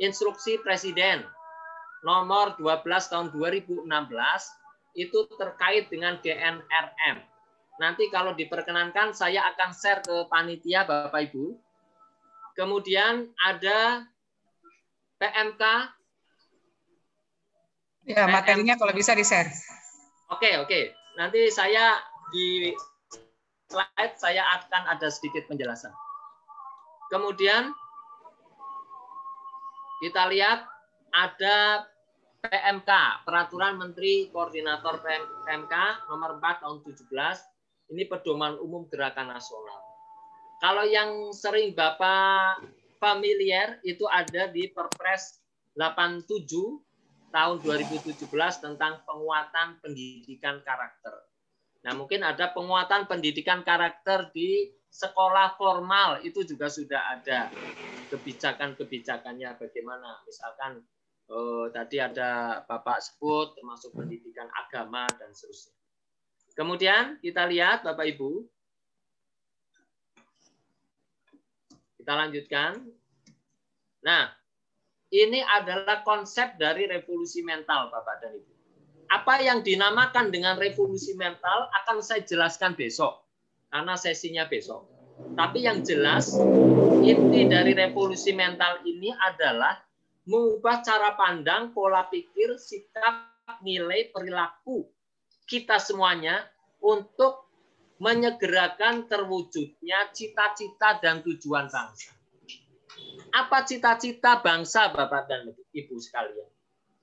B: Instruksi Presiden nomor 12 tahun 2016, itu terkait dengan GNRM. Nanti kalau diperkenankan saya akan share ke panitia Bapak Ibu. Kemudian ada PMK.
D: Ya, materinya kalau bisa di-share.
B: Oke. Nanti saya di slide saya akan ada sedikit penjelasan. Kemudian kita lihat ada PMK, Peraturan Menteri Koordinator PMK nomor 4 tahun 17. Ini pedoman umum Gerakan Nasional. Kalau yang sering Bapak familiar itu ada di Perpres 87 tahun 2017 tentang penguatan pendidikan karakter. Nah, mungkin ada penguatan pendidikan karakter di sekolah formal, itu juga sudah ada kebijakan-kebijakannya bagaimana. Misalkan tadi ada Bapak sebut, termasuk pendidikan agama dan seterusnya. Kemudian kita lihat Bapak Ibu. Kita lanjutkan. Nah, ini adalah konsep dari revolusi mental Bapak dan Ibu. Apa yang dinamakan dengan revolusi mental akan saya jelaskan besok, karena sesinya besok. Tapi yang jelas, inti dari revolusi mental ini adalah mengubah cara pandang, pola pikir, sikap, nilai, perilaku kita semuanya untuk menyegerakan terwujudnya cita-cita dan tujuan bangsa. Apa cita-cita bangsa, Bapak dan Ibu sekalian?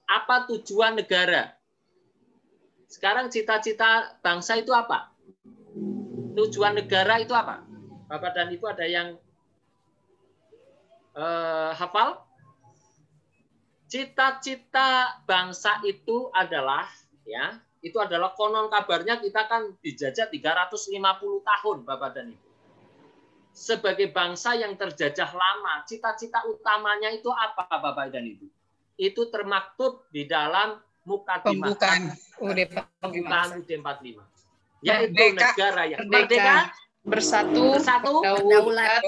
B: Apa tujuan negara? Sekarang cita-cita bangsa itu apa? Tujuan negara itu apa? Bapak dan Ibu ada yang hafal? Cita-cita bangsa itu adalah, ya, itu adalah konon kabarnya kita kan dijajah 350 tahun, Bapak dan Ibu. Sebagai bangsa yang terjajah lama, cita-cita utamanya itu apa, Bapak dan Ibu? Itu termaktub di dalam
D: pembukaan UUD
B: 45. Yaitu negara yang merdeka,
D: bersatu,
B: berdaulat,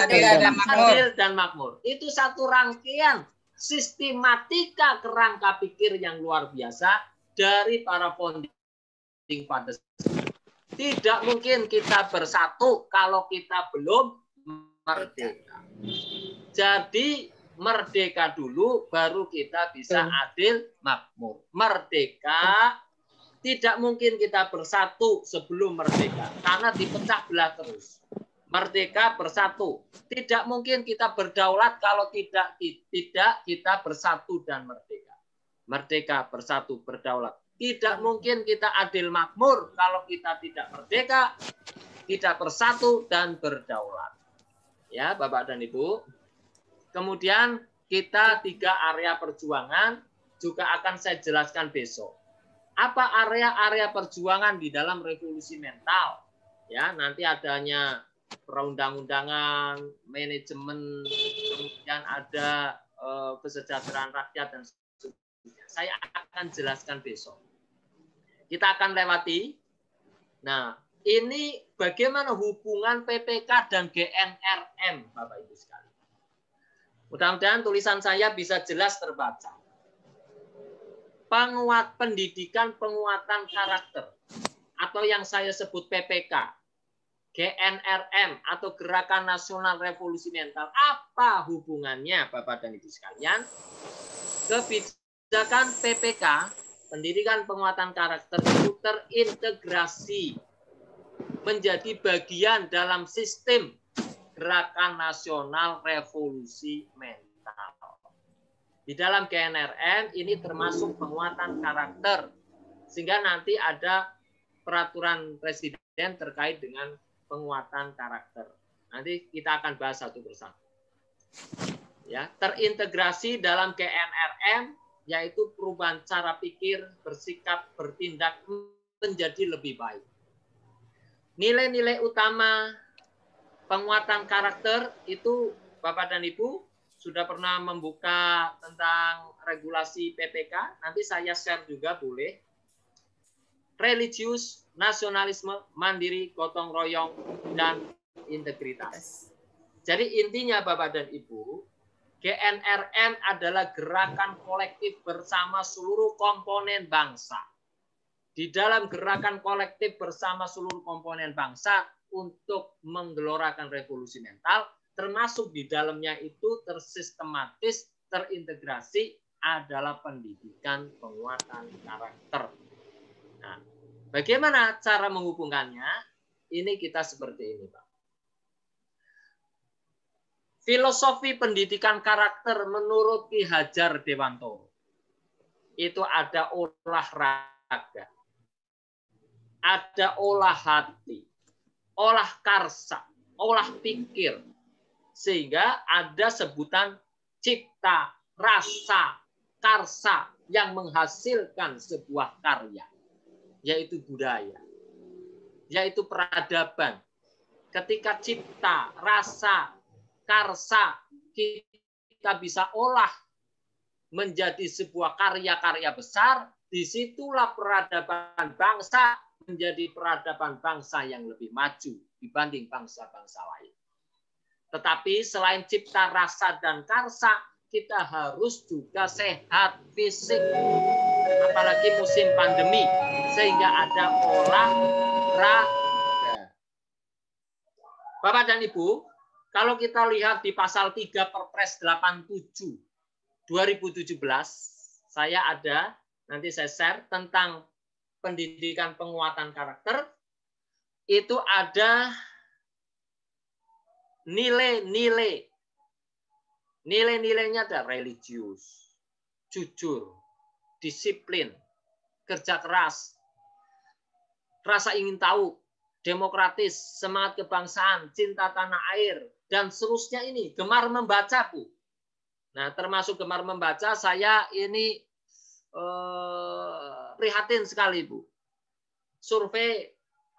B: adil dan makmur. Itu satu rangkaian sistematika kerangka pikir yang luar biasa dari para founding fathers. Tidak mungkin kita bersatu kalau kita belum merdeka. Jadi merdeka dulu baru kita bisa adil makmur. Merdeka tidak mungkin kita bersatu sebelum merdeka karena dipecah belah terus. Merdeka bersatu. Tidak mungkin kita berdaulat kalau tidak kita bersatu dan merdeka. Merdeka bersatu berdaulat. Tidak mungkin kita adil makmur kalau kita tidak merdeka, tidak bersatu dan berdaulat. Ya, Bapak dan Ibu. Kemudian kita 3 area perjuangan juga akan saya jelaskan besok. Apa area-area perjuangan di dalam revolusi mental? Ya, nanti adanya perundang-undangan, manajemen, kemudian ada kesejahteraan rakyat dan sebagainya. Saya akan jelaskan besok. Kita akan lewati. Nah, ini bagaimana hubungan PPK dan GNRM, Bapak Ibu sekalian. Mudah-mudahan tulisan saya bisa jelas terbaca. Pendidikan penguatan karakter atau yang saya sebut PPK, GNRM atau Gerakan Nasional Revolusi Mental, apa hubungannya Bapak dan Ibu sekalian? Kebijakan PPK, pendidikan penguatan karakter itu terintegrasi menjadi bagian dalam sistem Gerakan Nasional Revolusi Mental. Di dalam GNRM ini termasuk penguatan karakter, sehingga nanti ada peraturan presiden terkait dengan penguatan karakter. Nanti kita akan bahas satu persatu. Ya, terintegrasi dalam GNRM yaitu perubahan cara pikir, bersikap, bertindak menjadi lebih baik. Nilai-nilai utama penguatan karakter itu Bapak dan Ibu sudah pernah membuka tentang regulasi PPK. Nanti saya share juga boleh. Religius, nasionalisme, mandiri, gotong royong, dan integritas. Jadi intinya Bapak dan Ibu, GNRM adalah gerakan kolektif bersama seluruh komponen bangsa. Di dalam gerakan kolektif bersama seluruh komponen bangsa untuk menggelorakan revolusi mental, termasuk di dalamnya itu tersistematis, terintegrasi adalah pendidikan penguatan karakter. Nah, bagaimana cara menghubungkannya? Ini kita seperti ini, Pak. Filosofi pendidikan karakter menurut Ki Hajar Dewantoro itu ada olahraga, ada olah hati, olah karsa, olah pikir, sehingga ada sebutan cipta, rasa, karsa yang menghasilkan sebuah karya, yaitu budaya, yaitu peradaban. Ketika cipta, rasa, karsa kita bisa olah menjadi sebuah karya-karya besar, disitulah peradaban bangsa menjadi peradaban bangsa yang lebih maju dibanding bangsa-bangsa lain. Tetapi selain cipta, rasa, dan karsa, kita harus juga sehat fisik. Apalagi musim pandemi, sehingga ada olahraga. Bapak dan Ibu, kalau kita lihat di pasal 3 Perpres 87 2017, saya ada, nanti saya share tentang pendidikan penguatan karakter, itu ada nilai-nilai. Nilai-nilainya ada religius, jujur, disiplin, kerja keras, rasa ingin tahu, demokratis, semangat kebangsaan, cinta tanah air, dan seterusnya ini. Gemar membaca, Bu. Nah, termasuk gemar membaca, saya ini prihatin sekali, Bu. Survei,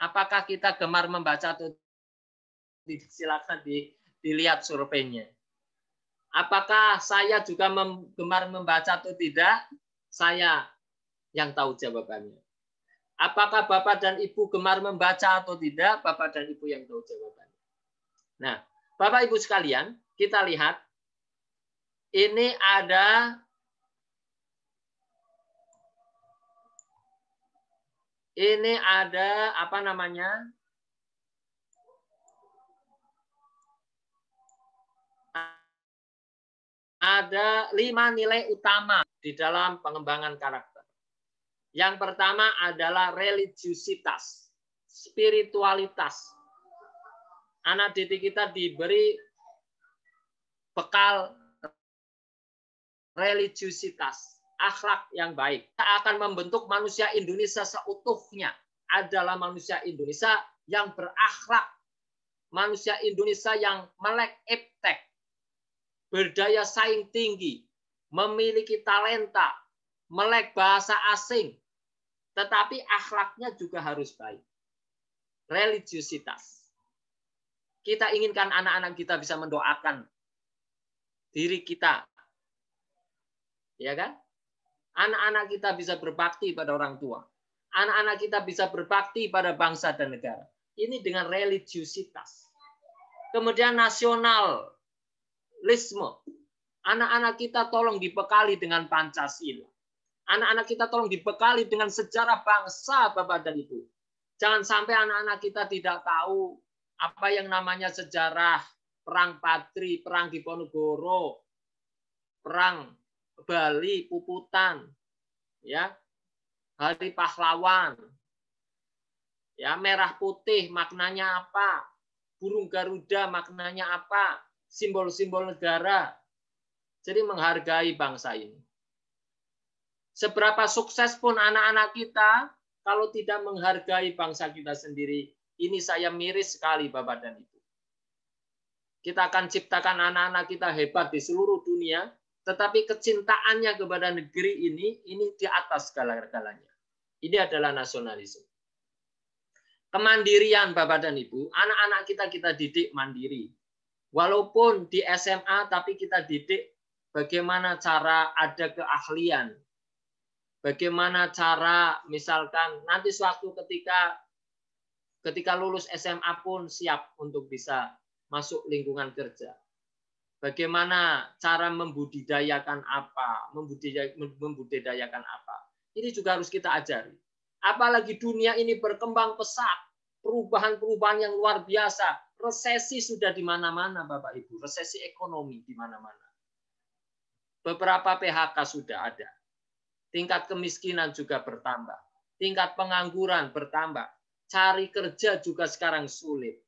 B: apakah kita gemar membaca atau tidak? Silakan dilihat surveinya. Apakah saya juga gemar membaca atau tidak? Saya yang tahu jawabannya. Apakah Bapak dan Ibu gemar membaca atau tidak? Bapak dan Ibu yang tahu jawabannya. Nah, Bapak Ibu sekalian, kita lihat. Ini ada Ini ada apa namanya? Ada 5 nilai utama di dalam pengembangan karakter. Yang pertama adalah religiusitas, spiritualitas. Anak didik kita diberi bekal religiusitas, akhlak yang baik. Kita akan membentuk manusia Indonesia seutuhnya adalah manusia Indonesia yang berakhlak, manusia Indonesia yang melek iptek, berdaya saing tinggi, memiliki talenta, melek bahasa asing, tetapi akhlaknya juga harus baik. Religiusitas. Kita inginkan anak-anak kita bisa mendoakan diri kita. Ya kan? Anak-anak kita bisa berbakti pada orang tua. Anak-anak kita bisa berbakti pada bangsa dan negara. Ini dengan religiusitas. Kemudian nasionalisme. Anak-anak kita tolong dibekali dengan Pancasila. Anak-anak kita tolong dibekali dengan sejarah bangsa, Bapak dan Ibu. Jangan sampai anak-anak kita tidak tahu apa yang namanya sejarah Perang Padri, Perang Diponegoro, Perang Bali, Puputan, ya, Hari Pahlawan, ya, Merah Putih maknanya apa, burung Garuda maknanya apa, simbol-simbol negara. Jadi menghargai bangsa ini. Seberapa sukses pun anak-anak kita, kalau tidak menghargai bangsa kita sendiri, ini saya miris sekali Bapak dan Ibu. Kita akan ciptakan anak-anak kita hebat di seluruh dunia, tetapi kecintaannya kepada negeri ini di atas segala-galanya. Ini adalah nasionalisme. Kemandirian Bapak dan Ibu, anak-anak kita didik mandiri. Walaupun di SMA, tapi kita didik bagaimana cara ada keahlian. Bagaimana cara misalkan nanti suatu ketika lulus SMA pun siap untuk bisa masuk lingkungan kerja. Bagaimana cara membudidayakan apa, membudidayakan apa. Ini juga harus kita ajari. Apalagi dunia ini berkembang pesat, perubahan-perubahan yang luar biasa. Resesi sudah di mana-mana, Bapak Ibu. Resesi ekonomi di mana-mana. Beberapa PHK sudah ada. Tingkat kemiskinan juga bertambah. Tingkat pengangguran bertambah. Cari kerja juga sekarang sulit.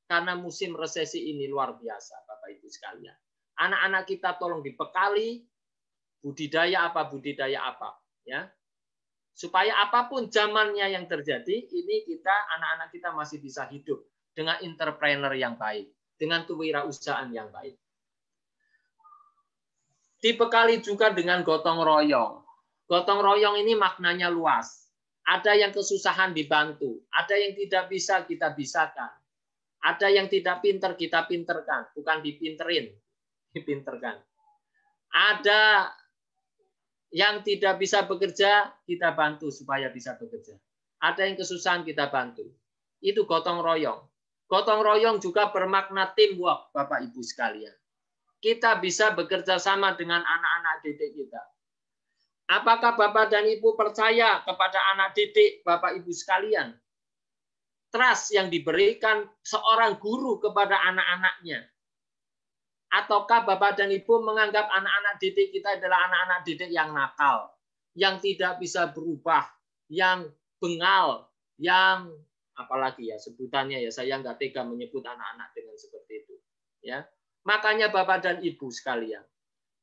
B: Karena musim resesi ini luar biasa, Bapak Ibu sekalian. Anak-anak kita tolong dibekali budidaya apa, ya. Supaya apapun zamannya yang terjadi, ini anak-anak kita masih bisa hidup dengan entrepreneur yang baik, dengan kewirausahaan yang baik. Dibekali juga dengan gotong royong. Gotong royong ini maknanya luas. Ada yang kesusahan dibantu, ada yang tidak bisa kita bisakan. Ada yang tidak pinter kita pinterkan, bukan dipinterin, dipinterkan. Ada yang tidak bisa bekerja, kita bantu supaya bisa bekerja. Ada yang kesusahan kita bantu. Itu gotong royong. Gotong royong juga bermakna teamwork, Bapak Ibu sekalian. Kita bisa bekerja sama dengan anak-anak didik kita. Apakah Bapak dan Ibu percaya kepada anak didik Bapak Ibu sekalian? Trust yang diberikan seorang guru kepada anak-anaknya. Ataukah Bapak dan Ibu menganggap anak-anak didik kita adalah anak-anak didik yang nakal, yang tidak bisa berubah, yang bengal, yang apalagi ya sebutannya ya, saya nggak tega menyebut anak-anak dengan seperti itu. Ya, makanya Bapak dan Ibu sekalian,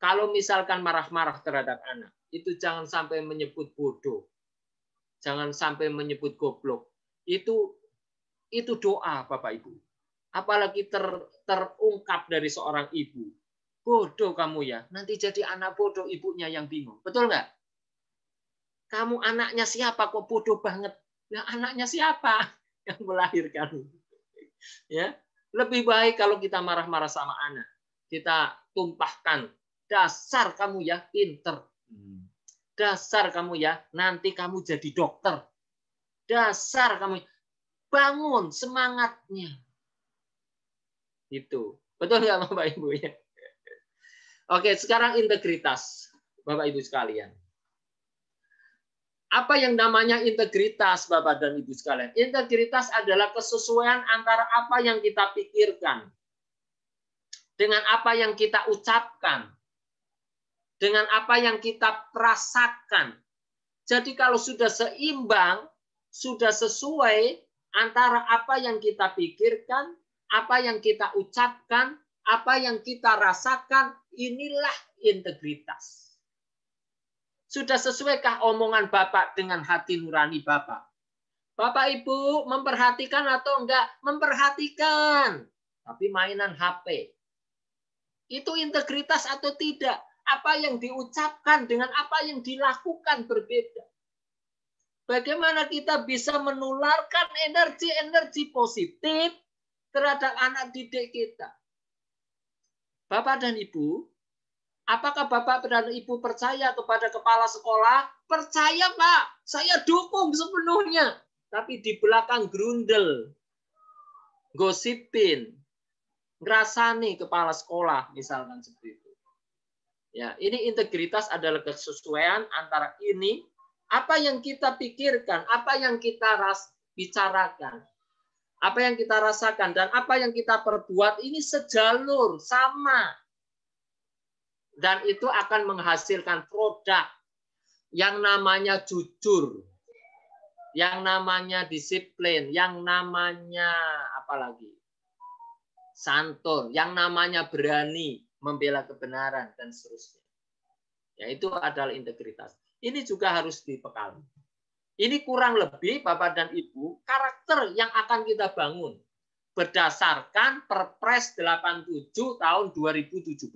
B: kalau misalkan marah-marah terhadap anak, itu jangan sampai menyebut bodoh, jangan sampai menyebut goblok. Itu doa Bapak Ibu. Apalagi terungkap dari seorang ibu. Bodoh kamu ya, nanti jadi anak bodoh ibunya yang bingung. Betul nggak? Kamu anaknya siapa kok bodoh banget? Ya anaknya siapa yang melahirkan? Ya, lebih baik kalau kita marah-marah sama anak. Kita tumpahkan, dasar kamu ya pinter. Dasar kamu ya, nanti kamu jadi dokter. Dasar kamu, bangun semangatnya. Itu betul nggak Bapak Ibu ya? Oke, sekarang integritas Bapak Ibu sekalian. Apa yang namanya integritas, Bapak dan Ibu sekalian? Integritas adalah kesesuaian antara apa yang kita pikirkan dengan apa yang kita ucapkan, dengan apa yang kita rasakan. Jadi kalau sudah seimbang, sudah sesuai antara apa yang kita pikirkan, apa yang kita ucapkan, apa yang kita rasakan, inilah integritas. Sudah sesuaikah omongan Bapak dengan hati nurani Bapak? Bapak Ibu memperhatikan atau enggak? Memperhatikan. Tapi mainan HP. Itu integritas atau tidak? Apa yang diucapkan dengan apa yang dilakukan berbeda. Bagaimana kita bisa menularkan energi-energi positif terhadap anak didik kita? Bapak dan Ibu, apakah Bapak dan Ibu percaya kepada kepala sekolah? Percaya, Pak. Saya dukung sepenuhnya. Tapi di belakang grundel, gosipin, ngerasani kepala sekolah, misalkan seperti itu. Ya, ini integritas adalah kesesuaian antara ini, apa yang kita pikirkan, apa yang kita bicarakan, apa yang kita rasakan, dan apa yang kita perbuat, ini sejalur, sama. Dan itu akan menghasilkan produk yang namanya jujur, yang namanya disiplin, yang namanya apalagi santun, yang namanya berani membela kebenaran, dan seterusnya. Ya, itu adalah integritas. Ini juga harus dibekali. Ini kurang lebih, Bapak dan Ibu, karakter yang akan kita bangun berdasarkan Perpres 87 tahun 2017.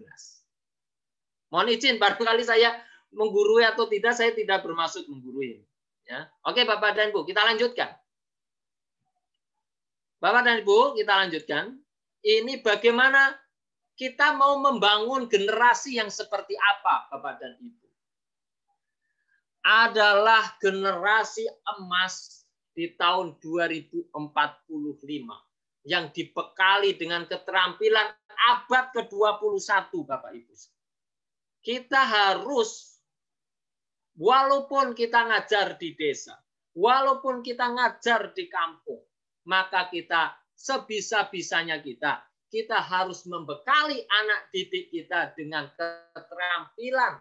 B: Mohon izin, barangkali saya menggurui atau tidak, saya tidak bermaksud menggurui. Ya. Oke, Bapak dan Ibu, kita lanjutkan. Bapak dan Ibu, kita lanjutkan. Ini bagaimana kita mau membangun generasi yang seperti apa, Bapak dan Ibu? Adalah generasi emas di tahun 2045 yang dibekali dengan keterampilan abad ke-21, Bapak Ibu. Kita harus, walaupun kita ngajar di desa, walaupun kita ngajar di kampung, maka kita sebisa-bisanya kita harus membekali anak didik kita dengan keterampilan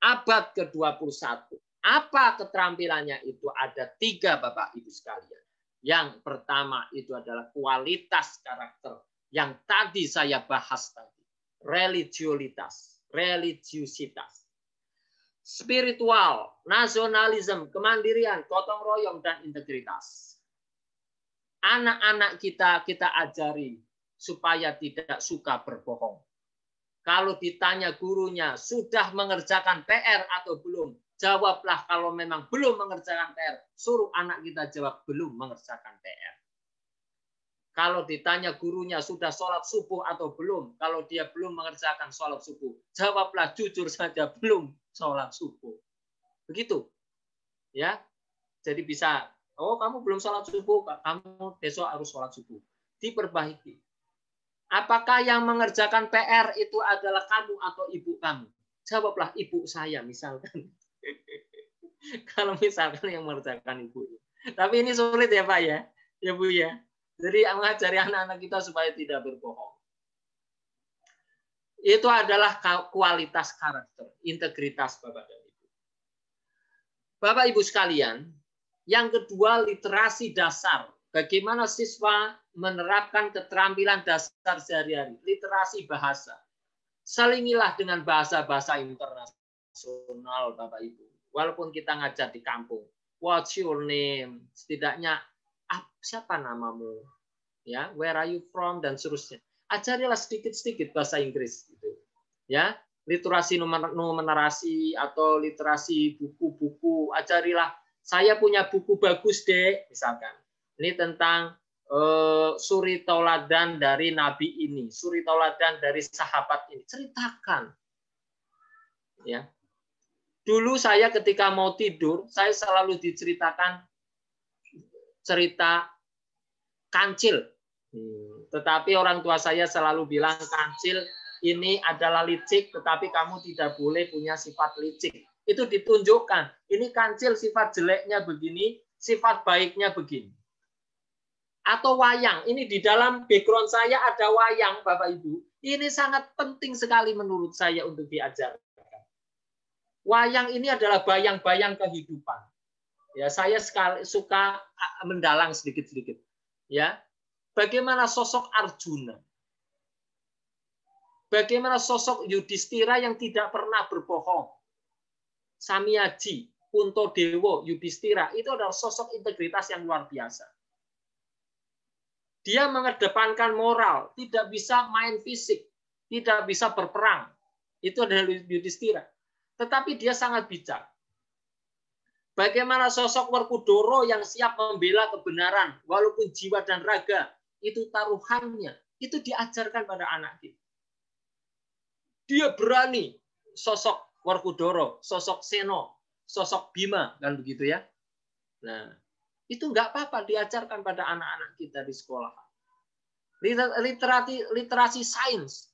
B: abad ke-21. Apa keterampilannya itu? Ada 3, Bapak Ibu sekalian. Yang pertama itu adalah kualitas karakter yang tadi saya bahas tadi. Religiusitas. Spiritual, nasionalisme, kemandirian, gotong royong, dan integritas. Anak-anak kita ajari supaya tidak suka berbohong. Kalau ditanya gurunya, sudah mengerjakan PR atau belum? Jawablah kalau memang belum mengerjakan PR. Suruh anak kita jawab belum mengerjakan PR. Kalau ditanya gurunya sudah sholat subuh atau belum, kalau dia belum mengerjakan sholat subuh, jawablah jujur saja belum sholat subuh. Begitu, ya. Jadi bisa, oh kamu belum sholat subuh, kamu besok harus sholat subuh. Diperbaiki. Apakah yang mengerjakan PR itu adalah kamu atau ibu kamu? Jawablah ibu saya misalkan. Kalau misalkan yang mengerjakan ibu. Tapi ini sulit ya Pak ya, ya Bu ya. Jadi mengajari anak-anak kita supaya tidak berbohong. Itu adalah kualitas karakter, integritas Bapak dan Ibu. Bapak Ibu sekalian, yang kedua literasi dasar. Bagaimana siswa menerapkan keterampilan dasar sehari-hari, literasi bahasa. Selingilah dengan bahasa-bahasa internasional Bapak Ibu. Walaupun kita ngajar di kampung. What's your name? Setidaknya siapa namamu? Ya, where are you from dan seterusnya. Ajarilah sedikit-sedikit bahasa Inggris gitu. Ya, literasi numerasi atau literasi buku-buku, ajarilah. Saya punya buku bagus, Dek, misalkan. Ini tentang suri tauladan dari nabi ini, suri tauladan dari sahabat ini. Ceritakan. Ya. Dulu saya ketika mau tidur, saya selalu diceritakan cerita kancil. Tetapi orang tua saya selalu bilang kancil ini adalah licik, tetapi kamu tidak boleh punya sifat licik. Itu ditunjukkan. Ini kancil sifat jeleknya begini, sifat baiknya begini. Atau wayang. Ini di dalam background saya ada wayang, Bapak Ibu. Ini sangat penting sekali menurut saya untuk diajarkan. Wayang ini adalah bayang-bayang kehidupan. Ya, saya suka mendalang sedikit-sedikit. Ya, bagaimana sosok Arjuna? Bagaimana sosok Yudhistira yang tidak pernah berbohong? Samyaji, Puntadewa, Yudhistira itu adalah sosok integritas yang luar biasa. Dia mengedepankan moral, tidak bisa main fisik, tidak bisa berperang. Itu adalah Yudhistira. Tetapi dia sangat bijak. Bagaimana sosok Werkudara yang siap membela kebenaran, walaupun jiwa dan raga, itu taruhannya, itu diajarkan pada anak kita. Dia berani, sosok Werkudara, sosok Seno, sosok Bima, kan begitu ya. Nah, itu nggak apa-apa diajarkan pada anak-anak kita di sekolah. Literasi sains,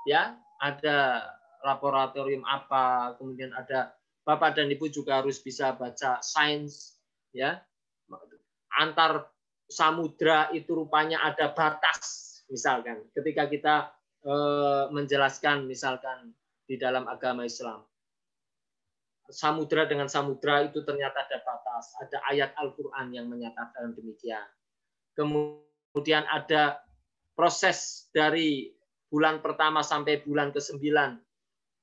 B: ya, ada laboratorium apa, kemudian ada Bapak dan Ibu juga harus bisa baca sains, ya. Antar samudra itu rupanya ada batas, misalkan. Ketika kita menjelaskan, misalkan di dalam agama Islam, samudra dengan samudra itu ternyata ada batas, ada ayat Al-Quran yang menyatakan demikian. Kemudian ada proses dari bulan pertama sampai bulan ke-9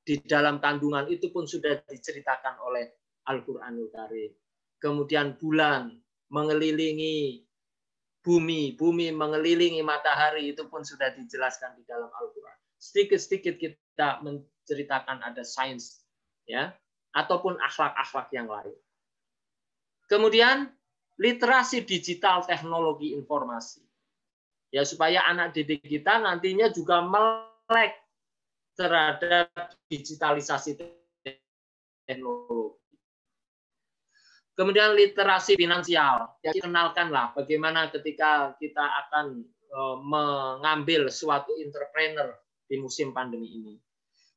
B: di dalam kandungan itu pun sudah diceritakan oleh Al-Quranul Karim. Kemudian bulan mengelilingi bumi, bumi mengelilingi matahari itu pun sudah dijelaskan di dalam Al-Quran. Sedikit-sedikit kita menceritakan ada sains, ya, ataupun akhlak-akhlak yang lain. Kemudian literasi digital teknologi informasi. Ya, supaya anak didik kita nantinya juga melek terhadap digitalisasi teknologi. Kemudian literasi finansial. Ya, kenalkanlah bagaimana ketika kita akan mengambil suatu entrepreneur di musim pandemi ini.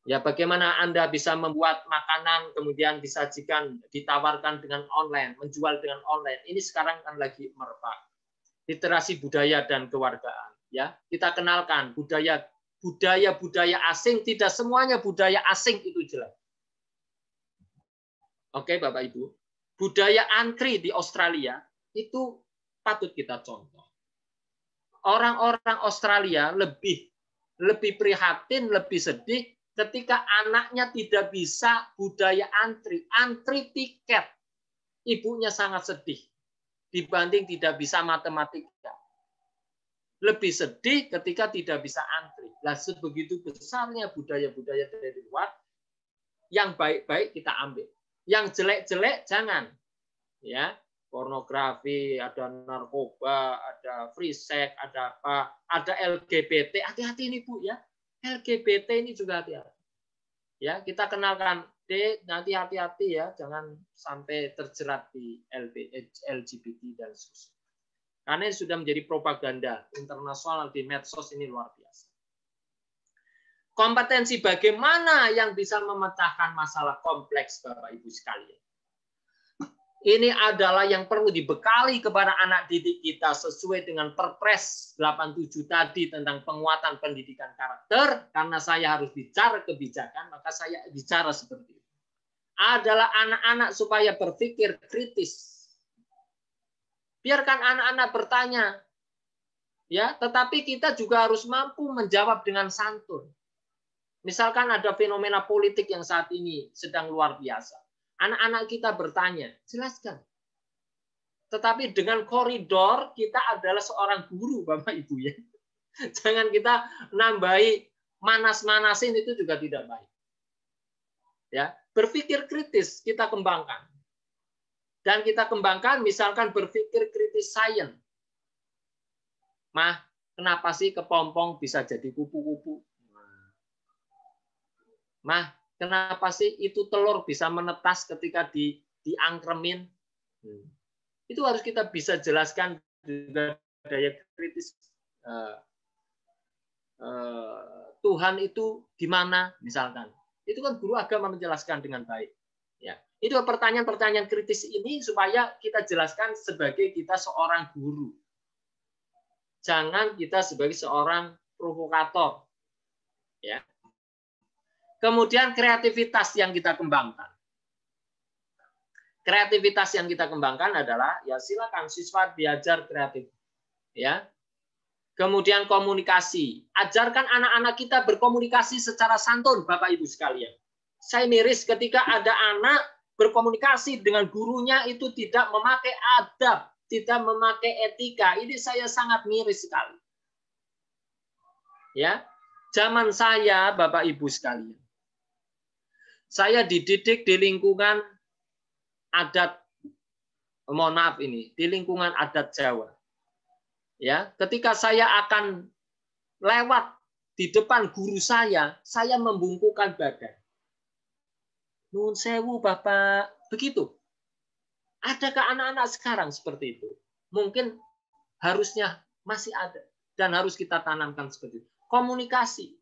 B: Ya, bagaimana Anda bisa membuat makanan kemudian disajikan, ditawarkan dengan online, menjual dengan online. Ini sekarang kan lagi merebak. Literasi budaya dan kewargaan. Ya, kita kenalkan budaya asing, tidak semuanya budaya asing itu jelek. Oke, Bapak Ibu. Budaya antri di Australia itu patut kita contoh. Orang-orang Australia lebih prihatin, lebih sedih ketika anaknya tidak bisa budaya antri tiket. Ibunya sangat sedih dibanding tidak bisa matematika. Lebih sedih ketika tidak bisa antri. Lah, sebegitu besarnya budaya-budaya dari luar, yang baik-baik kita ambil. Yang jelek-jelek jangan. Ya, pornografi, ada narkoba, ada free sex, ada apa, ada LGBT. Hati-hati ini Bu ya. LGBT ini juga hati-hati. Ya, kita kenalkan, nanti hati-hati ya, jangan sampai terjerat di LGBT dan seterusnya. Karena ini sudah menjadi propaganda internasional di medsos, ini luar biasa. Kompetensi bagaimana yang bisa memecahkan masalah kompleks, Bapak Ibu sekalian. Ini adalah yang perlu dibekali kepada anak didik kita sesuai dengan Perpres 87 tadi tentang penguatan pendidikan karakter. Karena saya harus bicara kebijakan, maka saya bicara seperti itu. Adalah anak-anak supaya berpikir kritis. Biarkan anak-anak bertanya. Ya, tetapi kita juga harus mampu menjawab dengan santun. Misalkan ada fenomena politik yang saat ini sedang luar biasa. Anak-anak kita bertanya, jelaskan. Tetapi dengan koridor, kita adalah seorang guru, Bapak Ibu ya. Jangan kita nambahi manas-manasin, itu juga tidak baik. Ya, berpikir kritis kita kembangkan. Dan kita kembangkan misalkan berpikir kritis sains. Mah, kenapa sih kepompong bisa jadi kupu-kupu? Mah, kenapa sih itu telur bisa menetas ketika diangkremin? Itu harus kita bisa jelaskan juga daya kritis. Tuhan itu di mana, misalkan. Itu kan guru agama menjelaskan dengan baik.
N: Ya, itu pertanyaan-pertanyaan kritis ini supaya kita jelaskan sebagai kita seorang guru. Jangan kita sebagai seorang provokator. Ya. Kemudian kreativitas yang kita kembangkan. Kreativitas yang kita kembangkan adalah ya silakan siswa diajar kreatif. Ya. Kemudian komunikasi. Ajarkan anak-anak kita berkomunikasi secara santun, Bapak Ibu sekalian. Saya miris ketika ada anak berkomunikasi dengan gurunya itu tidak memakai adab, tidak memakai etika. Ini saya sangat miris sekali. Ya. Zaman saya, Bapak Ibu sekalian. Saya dididik di lingkungan adat, mohon maaf ini, di lingkungan adat Jawa. Ya, ketika saya akan lewat di depan guru saya membungkukkan badan. Nuwun sewu Bapak, begitu. Adakah anak-anak sekarang seperti itu? Mungkin harusnya masih ada dan harus kita tanamkan seperti itu. Komunikasi.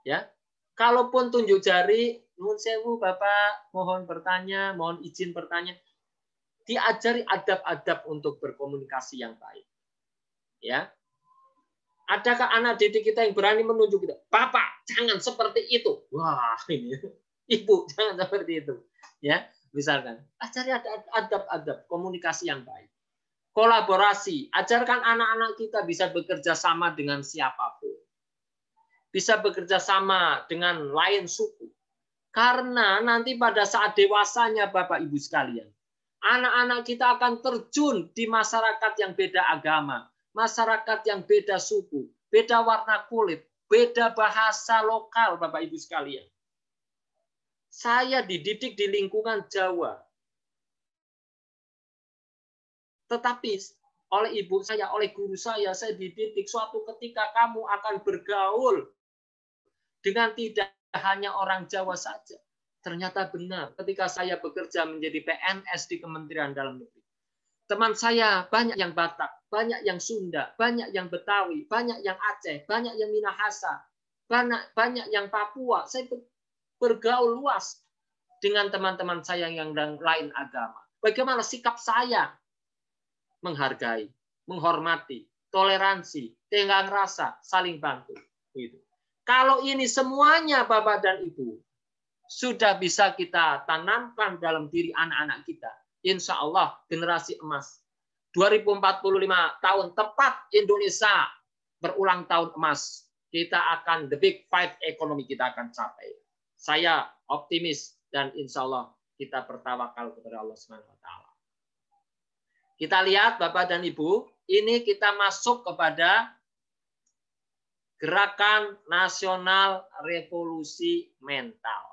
N: Ya. Kalaupun tunjuk jari, nuwun sewu Bapak, mohon bertanya, mohon izin bertanya. Diajari adab-adab untuk berkomunikasi yang baik. Ya. Adakah anak didik kita yang berani menunjuk kita? Bapak, jangan seperti itu. Wah, ini. Ibu, jangan seperti itu. Ya, misalkan. Ajari adab-adab komunikasi yang baik. Kolaborasi. Ajarkan anak-anak kita bisa bekerja sama dengan siapapun. Bisa bekerja sama dengan lain suku. Karena nanti pada saat dewasanya Bapak Ibu sekalian, anak-anak kita akan terjun di masyarakat yang beda agama, masyarakat yang beda suku, beda warna kulit, beda bahasa lokal Bapak Ibu sekalian. Saya dididik di lingkungan Jawa. Tetapi oleh ibu saya, oleh guru saya dididik suatu ketika kamu akan bergaul dengan tidak hanya orang Jawa saja. Ternyata benar ketika saya bekerja menjadi PNS di Kementerian Dalam Negeri. Teman saya banyak yang Batak, banyak yang Sunda, banyak yang Betawi, banyak yang Aceh, banyak yang Minahasa, banyak yang Papua. Saya bergaul luas dengan teman-teman saya yang lain agama. Bagaimana sikap saya? Menghargai, menghormati, toleransi, tenggang rasa, saling bantu. Gitu. Kalau ini semuanya Bapak dan Ibu sudah bisa kita tanamkan dalam diri anak-anak kita, insya Allah generasi emas 2045 tahun tepat Indonesia berulang tahun emas, kita akan the big five ekonomi kita akan capai. Saya optimis dan insya Allah kita bertawakal kepada Allah SWT. Kita lihat Bapak dan Ibu, ini kita masuk kepada Gerakan Nasional Revolusi Mental.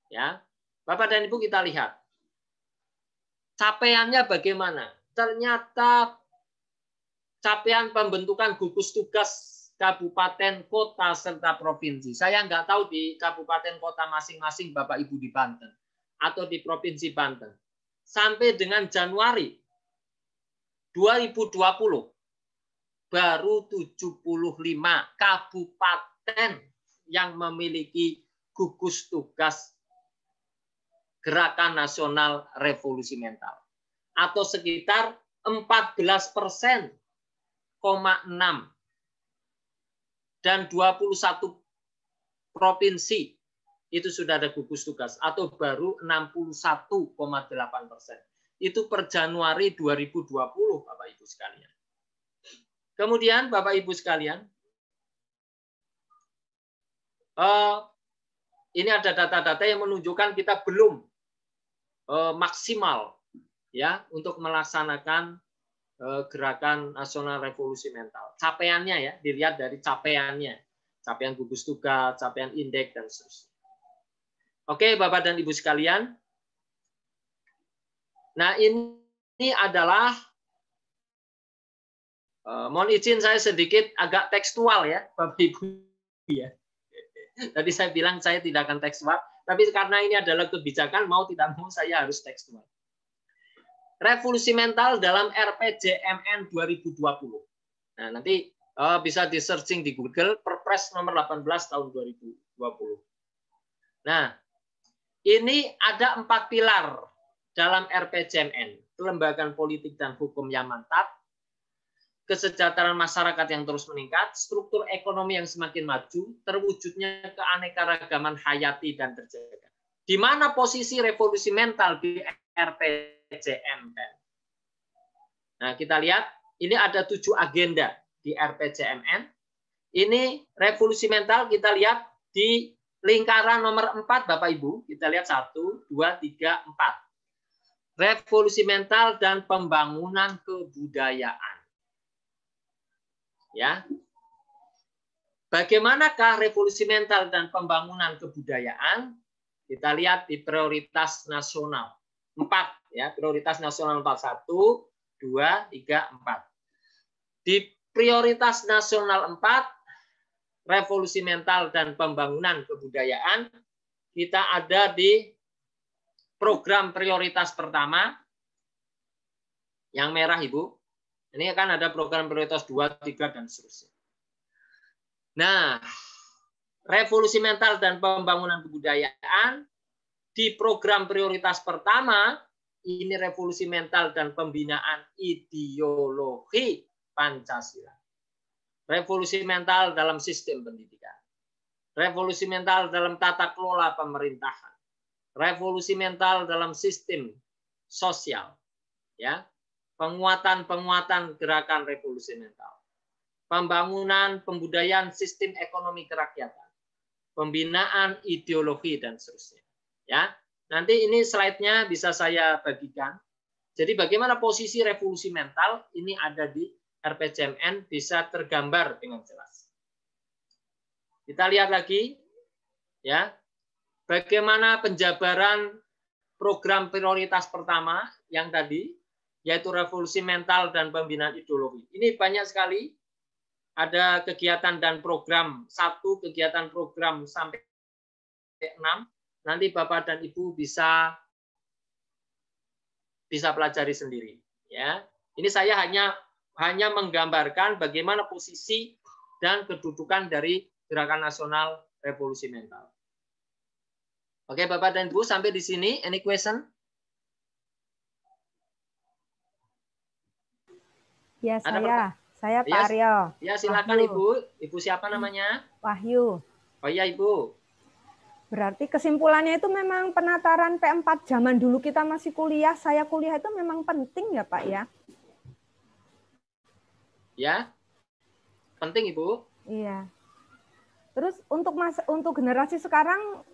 N: Ya, Bapak dan Ibu kita lihat capaiannya bagaimana. Ternyata capaian pembentukan gugus tugas kabupaten, kota, serta provinsi. Saya nggak tahu di kabupaten kota masing-masing Bapak Ibu di Banten atau di provinsi Banten. Sampai dengan Januari 2020 baru 75 kabupaten yang memiliki gugus tugas Gerakan Nasional Revolusi Mental. Atau sekitar 14%,6. Dan 21 provinsi itu sudah ada gugus tugas atau baru 61,8%. Itu per Januari 2020 Bapak Ibu sekalian. Kemudian Bapak Ibu sekalian, ini ada data-data yang menunjukkan kita belum maksimal ya untuk melaksanakan Gerakan Nasional Revolusi Mental. Capaiannya ya, dilihat dari capaiannya. Capaian gugus tugas, capaian indeks, dan seterusnya. Oke, Bapak dan Ibu sekalian. Nah, ini adalah, mohon izin saya sedikit agak tekstual ya, Bapak Ibu. Ya. Tadi saya bilang saya tidak akan tekstual, tapi karena ini adalah kebijakan, mau tidak mau saya harus tekstual. Revolusi mental dalam RPJMN 2020. Nah, nanti bisa di searching di Google, Perpres nomor 18 tahun 2020. Nah, Ini ada 4 pilar dalam RPJMN. Kelembagaan politik dan hukum yang mantap, kesejahteraan masyarakat yang terus meningkat, struktur ekonomi yang semakin maju, terwujudnya keanekaragaman hayati dan terjaga. Di mana posisi revolusi mental di RPJMN? Nah, kita lihat, ini ada 7 agenda di RPJMN. Ini revolusi mental, kita lihat di lingkaran nomor 4, Bapak Ibu. Kita lihat 1, 2, 3, 4. Revolusi mental dan pembangunan kebudayaan. Ya. Bagaimanakah revolusi mental dan pembangunan kebudayaan? Kita lihat di prioritas nasional 4, ya, prioritas nasional 4, 1, 2, 3, 4. Di prioritas nasional 4, revolusi mental dan pembangunan kebudayaan, kita ada di program prioritas pertama, yang merah Ibu. Ini kan ada program prioritas 2, 3, dan seterusnya. Nah, revolusi mental dan pembangunan kebudayaan, di program prioritas pertama, ini revolusi mental dan pembinaan ideologi Pancasila. Revolusi mental dalam sistem pendidikan. Revolusi mental dalam tata kelola pemerintahan. Revolusi mental dalam sistem sosial. Ya. Penguatan gerakan revolusi mental. Pembangunan pembudayaan sistem ekonomi kerakyatan. Pembinaan ideologi dan seterusnya. Ya. Nanti ini slide-nya bisa saya bagikan. Jadi bagaimana posisi revolusi mental ini ada di RPJMN bisa tergambar dengan jelas. Kita lihat lagi, ya, bagaimana penjabaran program prioritas pertama yang tadi, yaitu revolusi mental dan pembinaan ideologi. Ini banyak sekali, ada kegiatan dan program 1, kegiatan program sampai 6. Nanti Bapak dan Ibu bisa pelajari sendiri. Ya, ini saya hanya menggambarkan bagaimana posisi dan kedudukan dari Gerakan Nasional Revolusi Mental. Oke, Bapak dan Ibu, sampai di sini. Any question?
A: Ya, saya Pak Aryo.
N: Ya, silakan Wahyu. Ibu siapa namanya?
A: Wahyu.
N: Oh iya, Ibu.
A: Berarti kesimpulannya itu memang penataran P4 zaman dulu kita masih kuliah, saya kuliah itu memang penting ya Pak ya?
N: Ya, penting Ibu.
A: Iya. Terus untuk generasi sekarang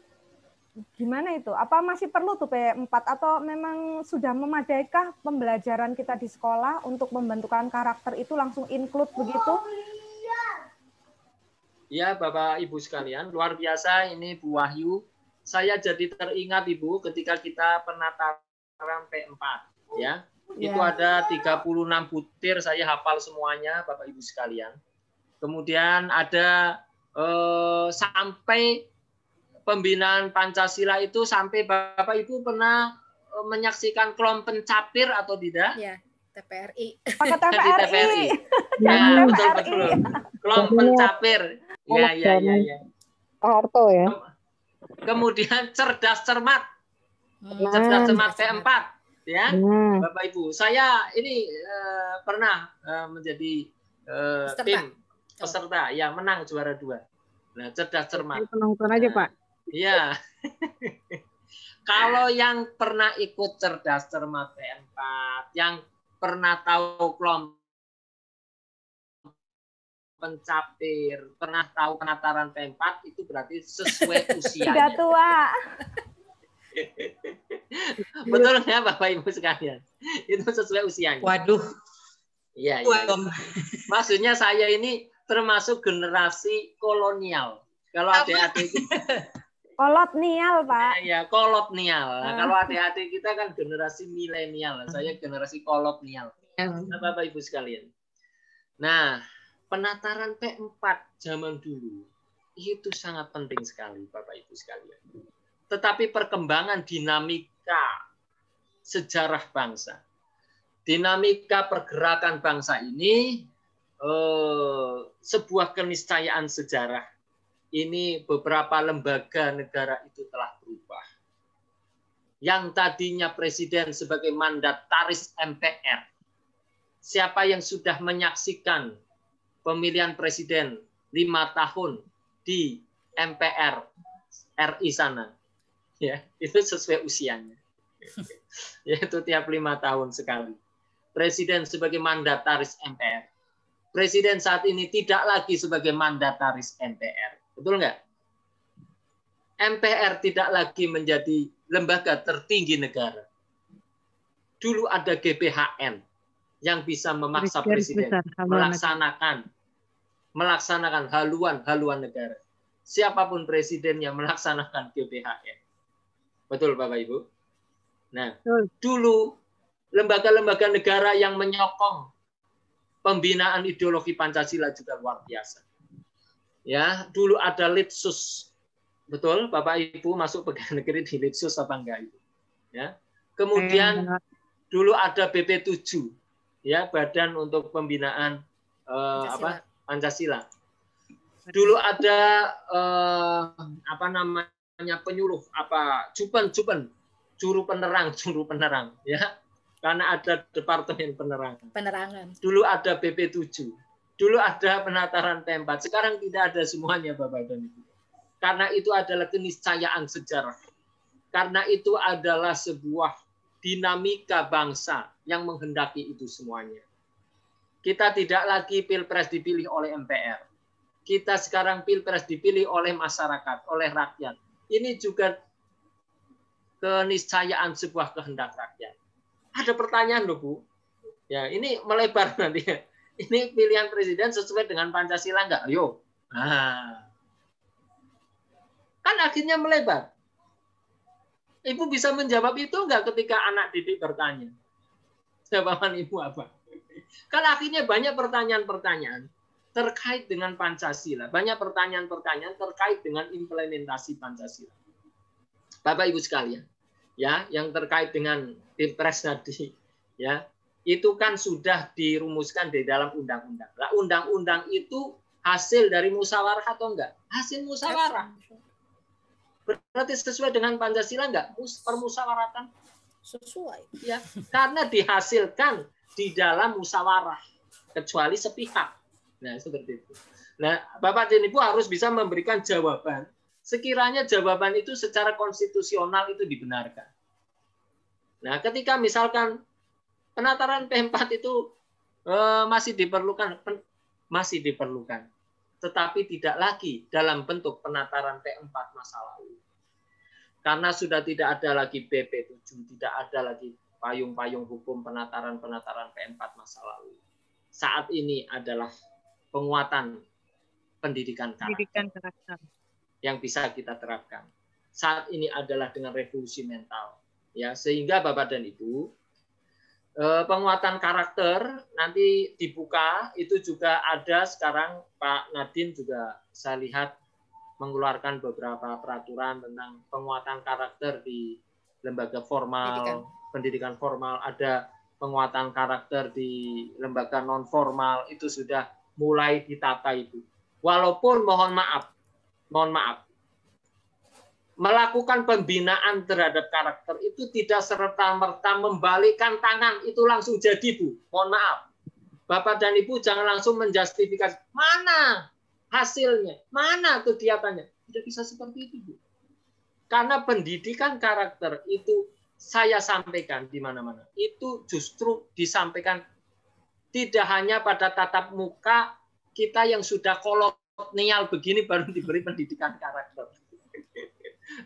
A: gimana itu? Apa masih perlu tuh P4 atau memang sudah memadaikah pembelajaran kita di sekolah untuk pembentukan karakter itu langsung include begitu?
N: Ya, Bapak Ibu sekalian, luar biasa ini Bu Wahyu. Saya jadi teringat Ibu ketika kita penataran P4 ya. Itu ada 36 butir, saya hafal semuanya Bapak Ibu sekalian. Kemudian ada sampai pembinaan Pancasila itu sampai Bapak Ibu pernah menyaksikan kelompok pencapir atau tidak?
C: Ya, TPRI.
A: Pakai TPRI.
N: Ya, betul. Kelompok pencapir. Ya.
O: Harto ya.
N: Kemudian cerdas cermat. Cerdas cermat P4 ya. Bapak Ibu, saya ini pernah menjadi tim peserta ya, menang juara 2. Nah, cerdas cermat.
O: Penonton aja, Pak.
N: Iya. Kalau yang pernah ikut cerdas cermat P4, yang pernah tahu kelompok pencapir, pernah tahu penataran P4, itu berarti sesuai usianya.
A: Sudah tua.
N: Betul ya Bapak Ibu sekalian? Itu sesuai usianya.
D: Waduh.
N: Iya. Maksudnya saya ini termasuk generasi kolonial. Kalau adik-adik
A: kolotnial, Pak.
N: Ya, kolotnial. Nah, kalau adik-adik kita kan generasi milenial. Saya generasi kolotnial. Nah, Bapak Ibu sekalian. Nah, penataran P4 zaman dulu itu sangat penting sekali Bapak Ibu sekalian. Tetapi perkembangan dinamika sejarah bangsa, dinamika pergerakan bangsa ini sebuah keniscayaan sejarah. Ini beberapa lembaga negara itu telah berubah. yang tadinya presiden sebagai mandataris MPR. Siapa yang sudah menyaksikan pemilihan presiden 5 tahun di MPR RI sana, ya itu sesuai usianya, yaitu tiap 5 tahun sekali. Presiden sebagai mandataris MPR. Presiden saat ini tidak lagi sebagai mandataris MPR, betul nggak? MPR tidak lagi menjadi lembaga tertinggi negara. Dulu ada GBHN yang bisa memaksa presiden melaksanakan haluan negara. Siapapun presiden yang melaksanakan GBHN. Betul Bapak Ibu? Nah, dulu lembaga-lembaga negara yang menyokong pembinaan ideologi Pancasila juga luar biasa. Ya, dulu ada Litsus. Betul, Bapak Ibu masuk pegawai negeri di Litsus apa enggak itu? Ya. Kemudian dulu ada BP7, ya, Badan untuk Pembinaan Pancasila. Dulu ada apa namanya penyuluh Jupen, juru penerang, ya. Karena ada departemen penerangan. Dulu ada BP7. Dulu ada penataran P4. Sekarang tidak ada semuanya Bapak dan Ibu. Karena itu adalah keniscayaan sejarah. Karena itu adalah sebuah dinamika bangsa yang menghendaki itu semuanya. Kita tidak lagi pilpres dipilih oleh MPR. Kita sekarang pilpres dipilih oleh masyarakat, oleh rakyat. Ini juga keniscayaan sebuah kehendak rakyat. Ada pertanyaan loh Bu. Ya, ini melebar nanti. Ini pilihan presiden sesuai dengan Pancasila enggak? Yo. Nah. Kan akhirnya melebar. Ibu bisa menjawab itu enggak ketika anak didik bertanya? Jawaban Ibu apa? Kan akhirnya banyak pertanyaan-pertanyaan terkait dengan Pancasila. Banyak pertanyaan-pertanyaan terkait dengan implementasi Pancasila. Bapak Ibu sekalian, ya, yang terkait dengan Pilpres tadi, ya, itu kan sudah dirumuskan di dalam undang-undang. Nah, undang-undang itu hasil dari musyawarah atau enggak? Hasil musyawarah. Berarti sesuai dengan Pancasila enggak? Permusyawaratan
C: sesuai.
N: Ya, karena dihasilkan di dalam musyawarah, kecuali sepihak. Nah, seperti itu. Nah, Bapak dan Ibu harus bisa memberikan jawaban. Sekiranya jawaban itu secara konstitusional itu dibenarkan. Nah, ketika misalkan penataran P4 itu masih diperlukan, tetapi tidak lagi dalam bentuk penataran P4 masa lalu. Karena sudah tidak ada lagi BP7, tidak ada lagi payung-payung hukum penataran P4 masa lalu. Saat ini adalah penguatan pendidikan karakter yang bisa kita terapkan. Saat ini adalah dengan revolusi mental. Ya, sehingga Bapak dan Ibu, penguatan karakter nanti dibuka, itu juga ada sekarang Pak Nadiem juga saya lihat mengeluarkan beberapa peraturan tentang penguatan karakter di lembaga formal, pendidikan formal, ada penguatan karakter di lembaga non formal, itu sudah mulai ditata itu. Walaupun mohon maaf, melakukan pembinaan terhadap karakter itu tidak serta-merta membalikkan tangan itu langsung jadi Bu. Mohon maaf. Bapak dan Ibu jangan langsung menjustifikasi. Mana hasilnya? Mana kegiatannya? Tidak bisa seperti itu Bu. Karena pendidikan karakter itu saya sampaikan di mana-mana. Itu justru disampaikan tidak hanya pada tatap muka kita yang sudah kolonial begini baru diberi pendidikan karakter.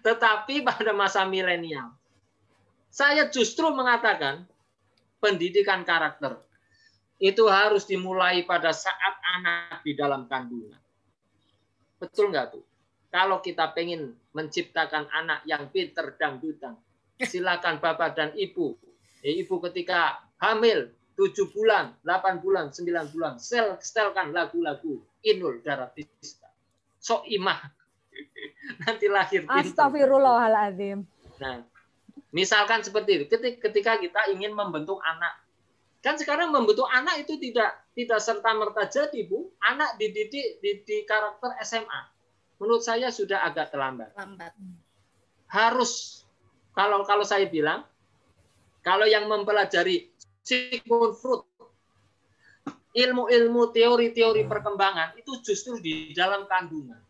N: Tetapi pada masa milenial, saya justru mengatakan pendidikan karakter itu harus dimulai pada saat anak di dalam kandungan. Betul nggak tuh? Kalau kita pengen menciptakan anak yang pinter dangdutan, silakan Bapak dan Ibu. Ibu ketika hamil 7 bulan, 8 bulan, 9 bulan, setelkan lagu-lagu Inul Daratista. Sok imah. Nanti lahir pintar.
A: Astagfirullahaladzim.
N: Nah, misalkan seperti itu, ketika kita ingin membentuk anak, kan sekarang membentuk anak itu tidak serta-merta jadi Bu, anak dididik di karakter SMA. Menurut saya sudah agak terlambat. Harus Kalau saya bilang, kalau yang mempelajari Sigmund Freud, ilmu-ilmu teori-teori perkembangan itu justru di dalam kandungan.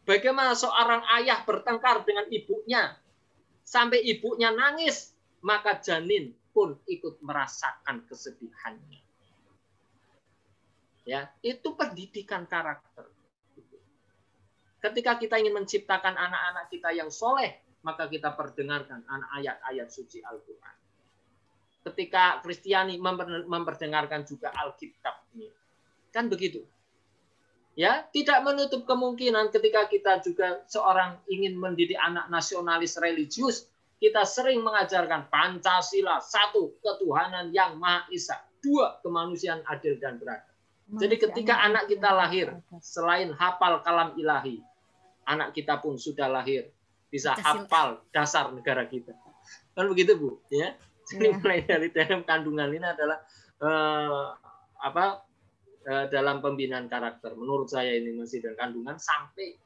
N: Bagaimana seorang ayah bertengkar dengan ibunya sampai ibunya nangis, maka janin pun ikut merasakan kesedihannya. Ya, itu pendidikan karakter. Ketika kita ingin menciptakan anak-anak kita yang soleh, maka kita perdengarkan ayat-ayat suci Al-Quran. Ketika Kristiani memperdengarkan juga Alkitab, kan begitu. Ya, tidak menutup kemungkinan ketika kita juga seorang ingin mendidik anak nasionalis religius, kita sering mengajarkan Pancasila, 1, ketuhanan yang Maha Esa, 2, kemanusiaan adil dan beradab. Jadi ketika anak kita lahir, selain hafal kalam ilahi, anak kita pun sudah lahir bisa hafal dasar negara kita. Kan begitu, Bu, ya. Jadi mulai dari dalam kandungan ini adalah dalam pembinaan karakter. Menurut saya ini masih dalam kandungan sampai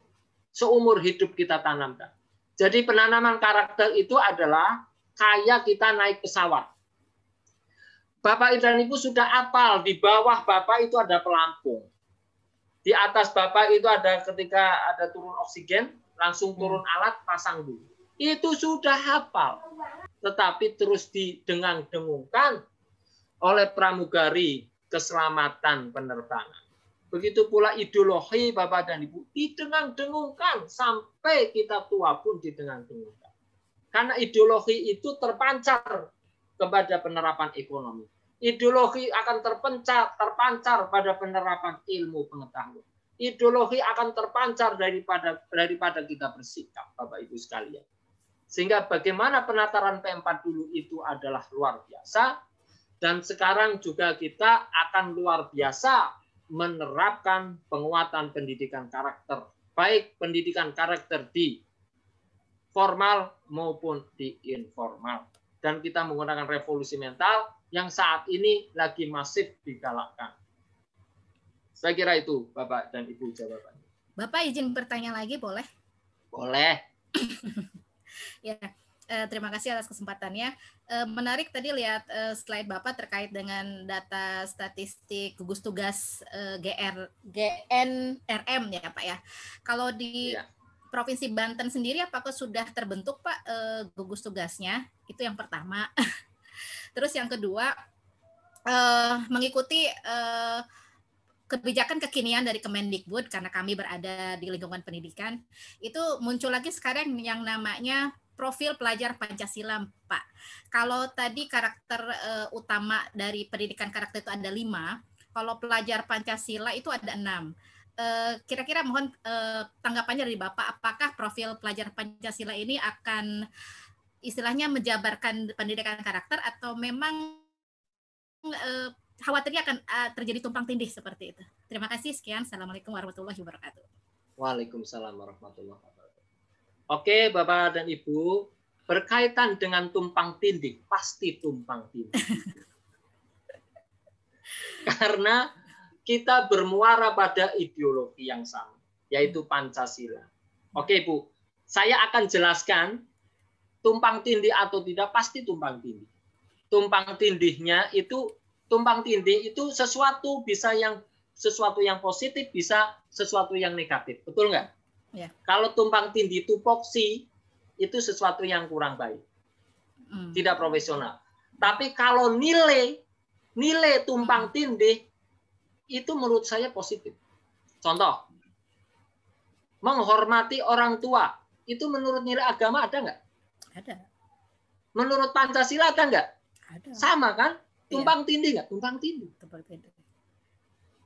N: seumur hidup kita tanamkan. Jadi penanaman karakter itu adalah kayak kita naik pesawat. Bapak dan Ibu sudah hafal, di bawah Bapak itu ada pelampung. Di atas Bapak itu ada ketika ada turun oksigen, langsung turun alat, pasang dulu. Itu sudah hafal. Tetapi terus didengang-dengungkan oleh pramugari keselamatan penerbangan. Begitu pula ideologi Bapak dan Ibu didengang-dengungkan sampai kita tua pun didengang-dengungkan. Karena ideologi itu terpancar kepada penerapan ekonomi. Ideologi akan terpancar pada penerapan ilmu pengetahuan. Ideologi akan terpancar daripada kita bersikap, Bapak Ibu sekalian. Sehingga bagaimana penataran P4 dulu itu adalah luar biasa. Dan sekarang juga kita akan luar biasa menerapkan penguatan pendidikan karakter. Baik pendidikan karakter di formal maupun di informal. Dan kita menggunakan revolusi mental yang saat ini lagi masif digalakkan. Saya kira itu Bapak dan Ibu jawabannya.
C: Bapak izin bertanya lagi boleh?
N: Boleh.
C: Ya. Terima kasih atas kesempatannya. Menarik tadi lihat slide Bapak terkait dengan data statistik gugus tugas GNRM ya Pak ya. Kalau di Provinsi Banten sendiri apakah sudah terbentuk Pak gugus tugasnya? Itu yang pertama. Terus yang kedua, mengikuti kebijakan kekinian dari Kemendikbud, karena kami berada di lingkungan pendidikan, itu muncul lagi sekarang yang namanya profil pelajar Pancasila, Pak. Kalau tadi karakter utama dari pendidikan karakter itu ada 5, kalau pelajar Pancasila itu ada 6. Kira-kira mohon tanggapannya dari Bapak, apakah profil pelajar Pancasila ini akan istilahnya menjabarkan pendidikan karakter atau memang khawatirnya akan terjadi tumpang tindih seperti itu? Terima kasih, sekian. Assalamualaikum warahmatullahi wabarakatuh.
N: Waalaikumsalam warahmatullahi wabarakatuh. Oke, Bapak dan Ibu, berkaitan dengan tumpang tindih, pasti tumpang tindih. Karena kita bermuara pada ideologi yang sama, yaitu Pancasila. Oke, Bu, saya akan jelaskan tumpang tindih atau tidak, pasti tumpang tindih. Tumpang tindih itu sesuatu bisa sesuatu yang positif, bisa sesuatu yang negatif. Betul nggak? Ya. Kalau tumpang tindih tupoksi itu sesuatu yang kurang baik, tidak profesional. Tapi kalau nilai tumpang tindih itu menurut saya positif. Contoh, menghormati orang tua itu menurut nilai agama ada nggak?
C: Ada.
N: Menurut Pancasila ada nggak?
C: Ada.
N: Sama kan? Tumpang tindih nggak? Tumpang tindih.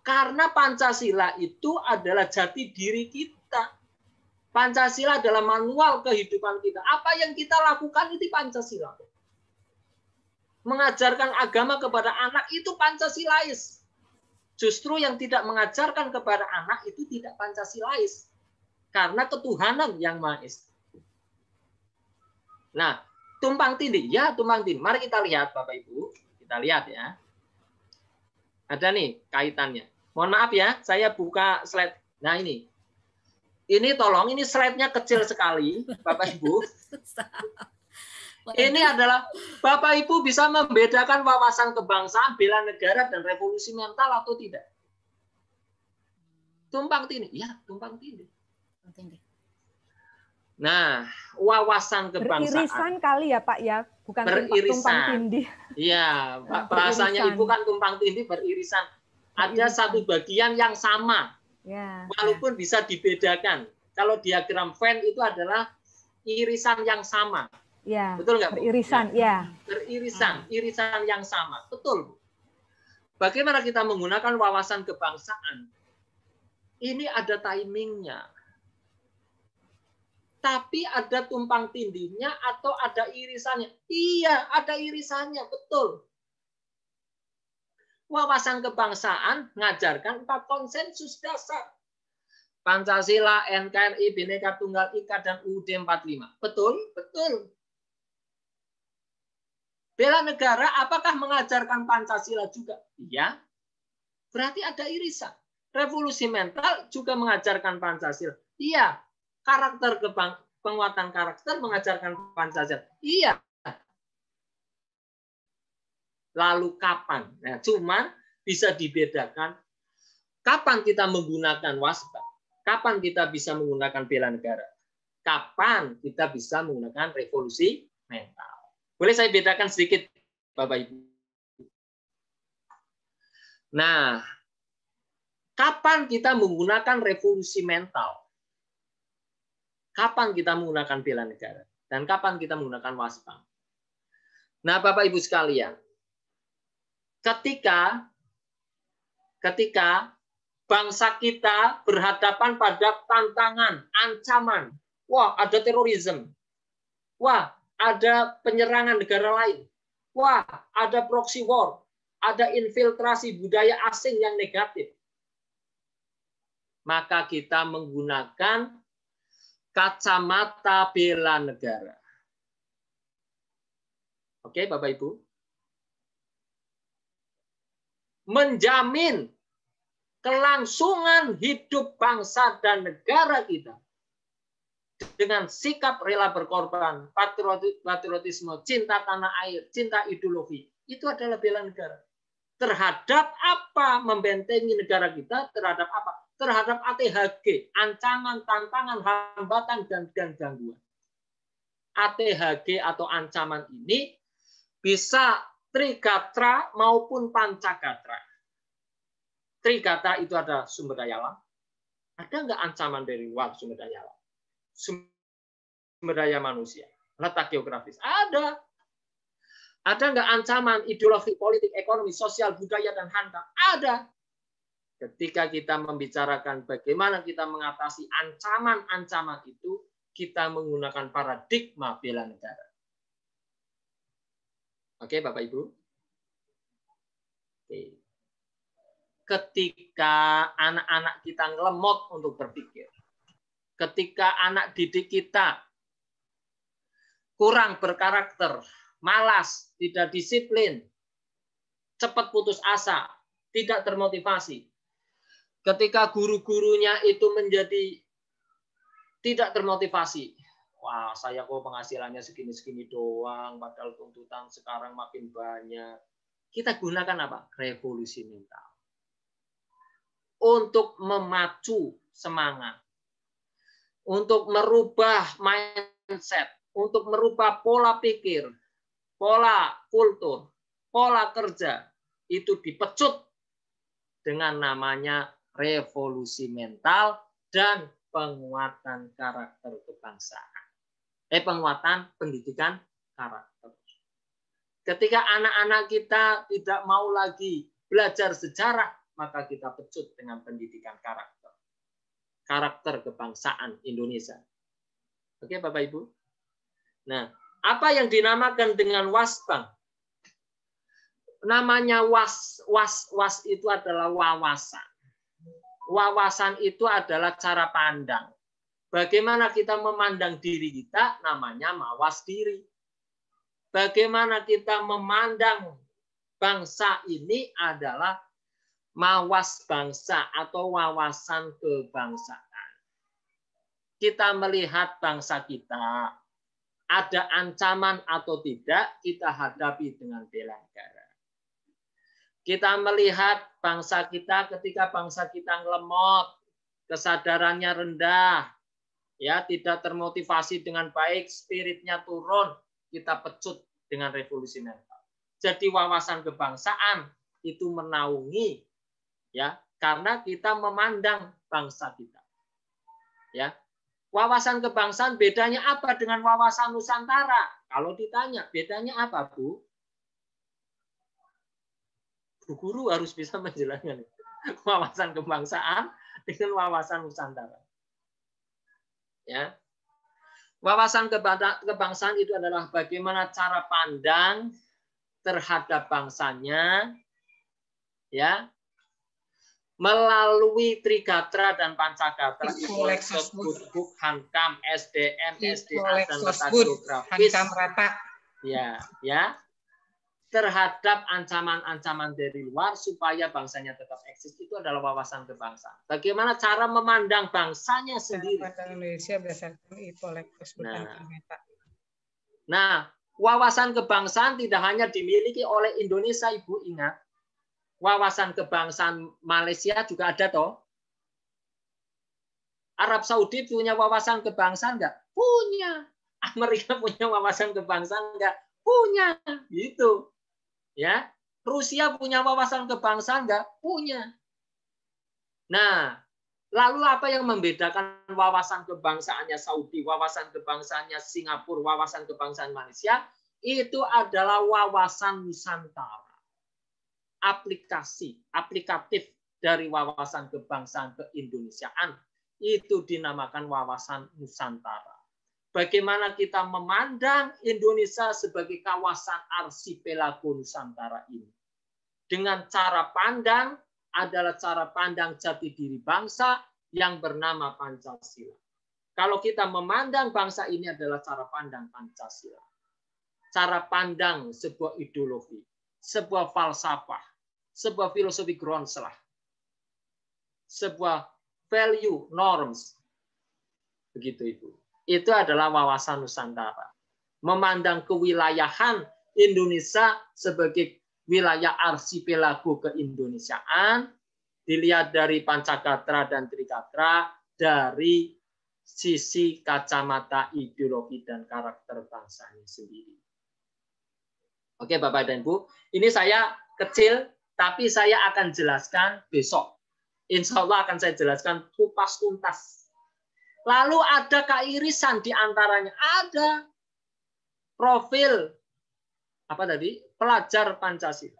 N: Karena Pancasila itu adalah jati diri kita. Pancasila adalah manual kehidupan kita. Apa yang kita lakukan itu Pancasila. Mengajarkan agama kepada anak itu Pancasilais. Justru yang tidak mengajarkan kepada anak itu tidak Pancasilais. Karena ketuhanan yang Maha Esa. Nah, tumpang tindih. Ya, tumpang tindih. Mari kita lihat Bapak Ibu. Kita lihat ya. Ada nih kaitannya. Mohon maaf ya, saya buka slide. Nah ini Ini tolong, ini slide-nya kecil sekali, Bapak Ibu. Ini adalah Bapak Ibu bisa membedakan wawasan kebangsaan, bela negara, dan revolusi mental atau tidak? Tumpang tindih, ya tumpang tindih. Nah, wawasan kebangsaan.
A: Beririsan kali ya Pak ya, bukan tumpang tindih.
N: Iya, bahasanya Ibu kan tumpang tindih, beririsan. Ada satu bagian yang sama. Ya, walaupun bisa dibedakan. Kalau diagram Venn itu adalah irisan yang sama. Ya, betul nggak, Bu?
A: Beririsan, ya.
N: Beririsan, irisan yang sama. Betul, Bu. Bagaimana kita menggunakan wawasan kebangsaan? Ini ada timingnya. Tapi ada tumpang tindihnya atau ada irisannya? Iya, ada irisannya, betul. Wawasan kebangsaan mengajarkan 4 konsensus dasar. Pancasila, NKRI, Bhinneka Tunggal Ika, dan UUD 45. Betul? Betul. Bela negara apakah mengajarkan Pancasila juga? Iya. Berarti ada irisan. Revolusi mental juga mengajarkan Pancasila. Iya. Karakter penguatan karakter mengajarkan Pancasila. Iya. Lalu kapan? Nah, cuma bisa dibedakan kapan kita menggunakan waspa, kapan kita bisa menggunakan bela negara, kapan kita bisa menggunakan revolusi mental. Boleh saya bedakan sedikit, Bapak Ibu? Nah, kapan kita menggunakan revolusi mental? Kapan kita menggunakan bela negara? Dan kapan kita menggunakan waspa? Nah, Bapak Ibu sekalian, ketika bangsa kita berhadapan pada tantangan, ancaman, wah ada terorisme, wah ada penyerangan negara lain, wah ada proxy war, ada infiltrasi budaya asing yang negatif, maka kita menggunakan kacamata bela negara. Oke, Bapak Ibu? Menjamin kelangsungan hidup bangsa dan negara kita dengan sikap rela berkorban, patriotisme, cinta tanah air, cinta ideologi, itu adalah bela negara. Terhadap apa? Membentengi negara kita, terhadap apa? Terhadap ATHG, ancaman, tantangan, hambatan, dan gangguan. ATHG atau ancaman ini bisa Trigatra maupun Pancagatra. Trigatra itu ada sumber daya alam. Ada nggak ancaman dari luar sumber daya alam? Sumber daya manusia, letak geografis. Ada. Ada nggak ancaman ideologi, politik, ekonomi, sosial, budaya, dan hanta? Ada. Ketika kita membicarakan bagaimana kita mengatasi ancaman-ancaman itu, kita menggunakan paradigma bela negara. Oke, Bapak Ibu. Oke. Ketika anak-anak kita ngelemot untuk berpikir, ketika anak didik kita kurang berkarakter, malas, tidak disiplin, cepat putus asa, tidak termotivasi, ketika guru-gurunya itu menjadi tidak termotivasi, wah, saya kok penghasilannya segini-segini doang, padahal tuntutan sekarang makin banyak. Kita gunakan apa? Revolusi mental. Untuk memacu semangat. Untuk merubah mindset. Untuk merubah pola pikir. Pola kultur. Pola kerja. Itu dipecut dengan namanya revolusi mental dan penguatan karakter kebangsaan. Penguatan pendidikan karakter. Ketika anak-anak kita tidak mau lagi belajar sejarah, maka kita pecut dengan pendidikan karakter. Karakter kebangsaan Indonesia. Oke, Bapak Ibu? Nah, apa yang dinamakan dengan waspa? Namanya was itu adalah wawasan. Wawasan itu adalah cara pandang. Bagaimana kita memandang diri kita, namanya mawas diri. Bagaimana kita memandang bangsa ini adalah mawas bangsa atau wawasan kebangsaan. kita melihat bangsa kita ada ancaman atau tidak, kita hadapi dengan bela negara. Kita melihat bangsa kita ketika bangsa kita ngelemot, kesadarannya rendah, ya, tidak termotivasi dengan baik, spiritnya turun, kita pecut dengan revolusi mental. Jadi wawasan kebangsaan itu menaungi, ya, karena kita memandang bangsa kita. Ya. Wawasan kebangsaan bedanya apa dengan wawasan Nusantara? Kalau ditanya, bedanya apa, Bu? Bu guru harus bisa menjelaskan wawasan kebangsaan dengan wawasan Nusantara. Ya. Wawasan kebangsaan itu adalah bagaimana cara pandang terhadap bangsanya, ya, melalui Trigatra dan Pancagatra, Good Hankam, SDM, SDA, dan Tata Geografis, ya, terhadap ancaman-ancaman dari luar supaya bangsanya tetap eksis, itu adalah wawasan kebangsaan. Bagaimana cara memandang bangsanya sendiri. Nah, wawasan kebangsaan tidak hanya dimiliki oleh Indonesia, Ibu ingat. Wawasan kebangsaan Malaysia juga ada toh. Arab Saudi punya wawasan kebangsaan enggak? Punya. Amerika punya wawasan kebangsaan enggak? Punya. Gitu. Ya. Rusia punya wawasan kebangsaan enggak? Punya. Nah, lalu apa yang membedakan wawasan kebangsaannya Saudi, wawasan kebangsaannya Singapura, wawasan kebangsaan Malaysia? Itu adalah wawasan Nusantara. Aplikatif dari wawasan kebangsaan keindonesiaan itu dinamakan wawasan Nusantara. Bagaimana kita memandang Indonesia sebagai kawasan arsipelago Nusantara ini. Dengan cara pandang adalah cara pandang jati diri bangsa yang bernama Pancasila. Kalau kita memandang bangsa ini adalah cara pandang Pancasila. Cara pandang sebuah ideologi, sebuah falsafah, sebuah filosofi Groundslah, sebuah value norms, begitu Ibu. Itu adalah wawasan Nusantara. Memandang kewilayahan Indonesia sebagai wilayah arsipelago keindonesiaan, dilihat dari Pancagatra dan Trigatra, dari sisi kacamata ideologi dan karakter bangsanya sendiri. Oke Bapak dan Ibu, ini saya kecil, tapi saya akan jelaskan besok. Insya Allah akan saya jelaskan kupas tuntas. Lalu ada keirisan di antaranya. Ada profil apa tadi? Pelajar Pancasila.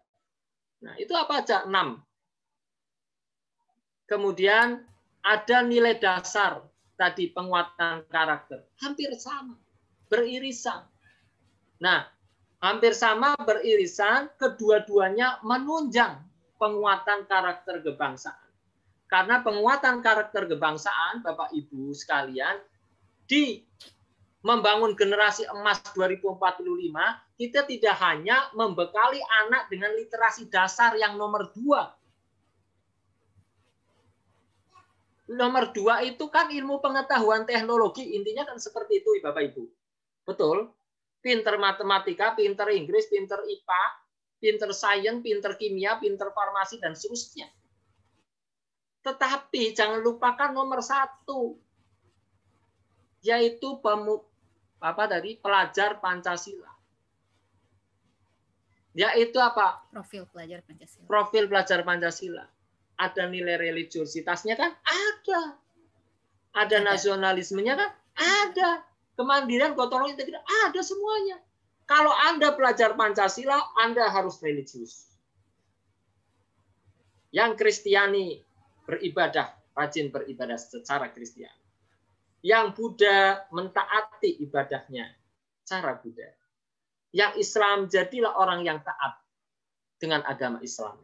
N: Nah, itu apa aja? 6. Kemudian ada nilai dasar tadi penguatan karakter. Hampir sama. Beririsan. Nah, hampir sama beririsan, kedua-duanya menunjang penguatan karakter kebangsaan. Karena penguatan karakter kebangsaan, Bapak Ibu sekalian, di membangun generasi emas 2045, kita tidak hanya membekali anak dengan literasi dasar yang nomor 2. Nomor 2 itu kan ilmu pengetahuan teknologi, intinya kan seperti itu, Bapak Ibu. Betul? Pinter matematika, pinter Inggris, pinter IPA, pinter sains, pinter kimia, pinter farmasi, dan seterusnya. Tetapi jangan lupakan nomor 1, yaitu pelajar Pancasila. Yaitu apa?
C: Profil pelajar Pancasila.
N: Profil pelajar Pancasila. Ada nilai religiositasnya kan? Ada. Ada nasionalismenya kan? Ada. Kemandirian, gotong royong, integritas, ada semuanya. Kalau Anda pelajar Pancasila, Anda harus religius. Yang Kristiani beribadah, rajin beribadah secara Kristiani. Yang Buddha mentaati ibadahnya cara Buddha. Yang Islam jadilah orang yang taat dengan agama Islam.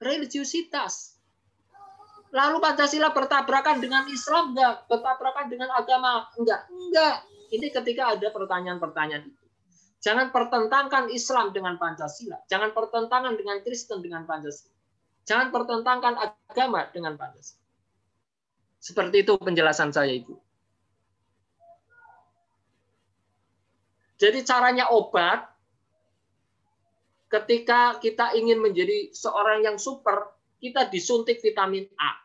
N: Religiusitas. Lalu Pancasila bertabrakan dengan Islam enggak? Bertabrakan dengan agama enggak? Enggak. Ini ketika ada pertanyaan-pertanyaan itu. Jangan pertentangkan Islam dengan Pancasila. Jangan pertentangan dengan Kristen dengan Pancasila. Jangan pertentangkan agama dengan Pancasila. Seperti itu penjelasan saya, Ibu. Jadi caranya obat, ketika kita ingin menjadi seorang yang super, kita disuntik vitamin A.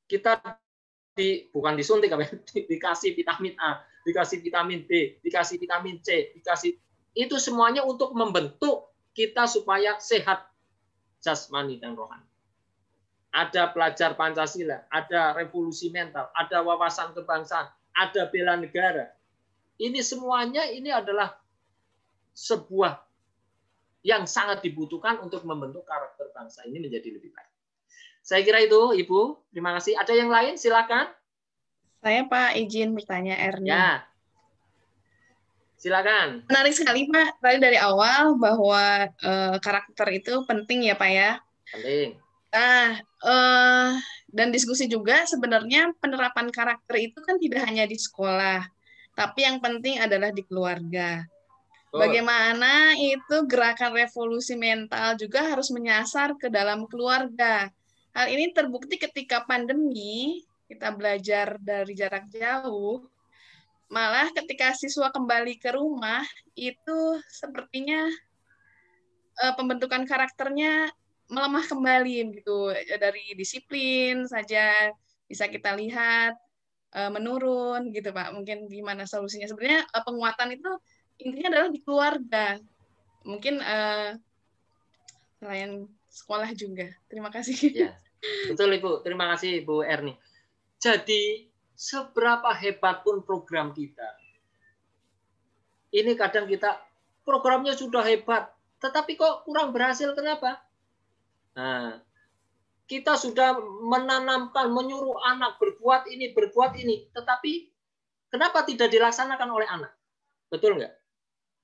N: Kita bukan disuntik, dikasih vitamin A, dikasih vitamin B, dikasih vitamin C, itu semuanya untuk membentuk kita supaya sehat jasmani dan rohani. Ada pelajar Pancasila, ada revolusi mental, ada wawasan kebangsaan, ada bela negara. Ini semuanya ini adalah sebuah yang sangat dibutuhkan untuk membentuk karakter bangsa ini menjadi lebih baik. Saya kira itu, Ibu. Terima kasih. Ada yang lain? Silakan.
P: Saya Pak izin bertanya, Erni.
N: Ya. Silakan.
P: Menarik sekali Pak. Tadi dari awal bahwa karakter itu penting ya Pak ya.
N: Penting.
P: Nah, dan diskusi juga sebenarnya penerapan karakter itu kan tidak hanya di sekolah, tapi yang penting adalah di keluarga. Bagaimana itu gerakan revolusi mental juga harus menyasar ke dalam keluarga. Hal ini terbukti ketika pandemi, kita belajar dari jarak jauh, malah ketika siswa kembali ke rumah, itu sepertinya pembentukan karakternya melemah kembali gitu. Dari disiplin saja bisa kita lihat menurun gitu Pak. Mungkin gimana solusinya? Sebenarnya penguatan itu intinya adalah di keluarga. Mungkin selain sekolah juga. Terima kasih.
N: Ya, betul Ibu. Terima kasih Ibu Erni. Jadi seberapa hebat pun program kita, ini kadang kita programnya sudah hebat, tetapi kok kurang berhasil. Kenapa? Nah, kita sudah menanamkan, menyuruh anak berbuat ini, tetapi kenapa tidak dilaksanakan oleh anak? Betul nggak?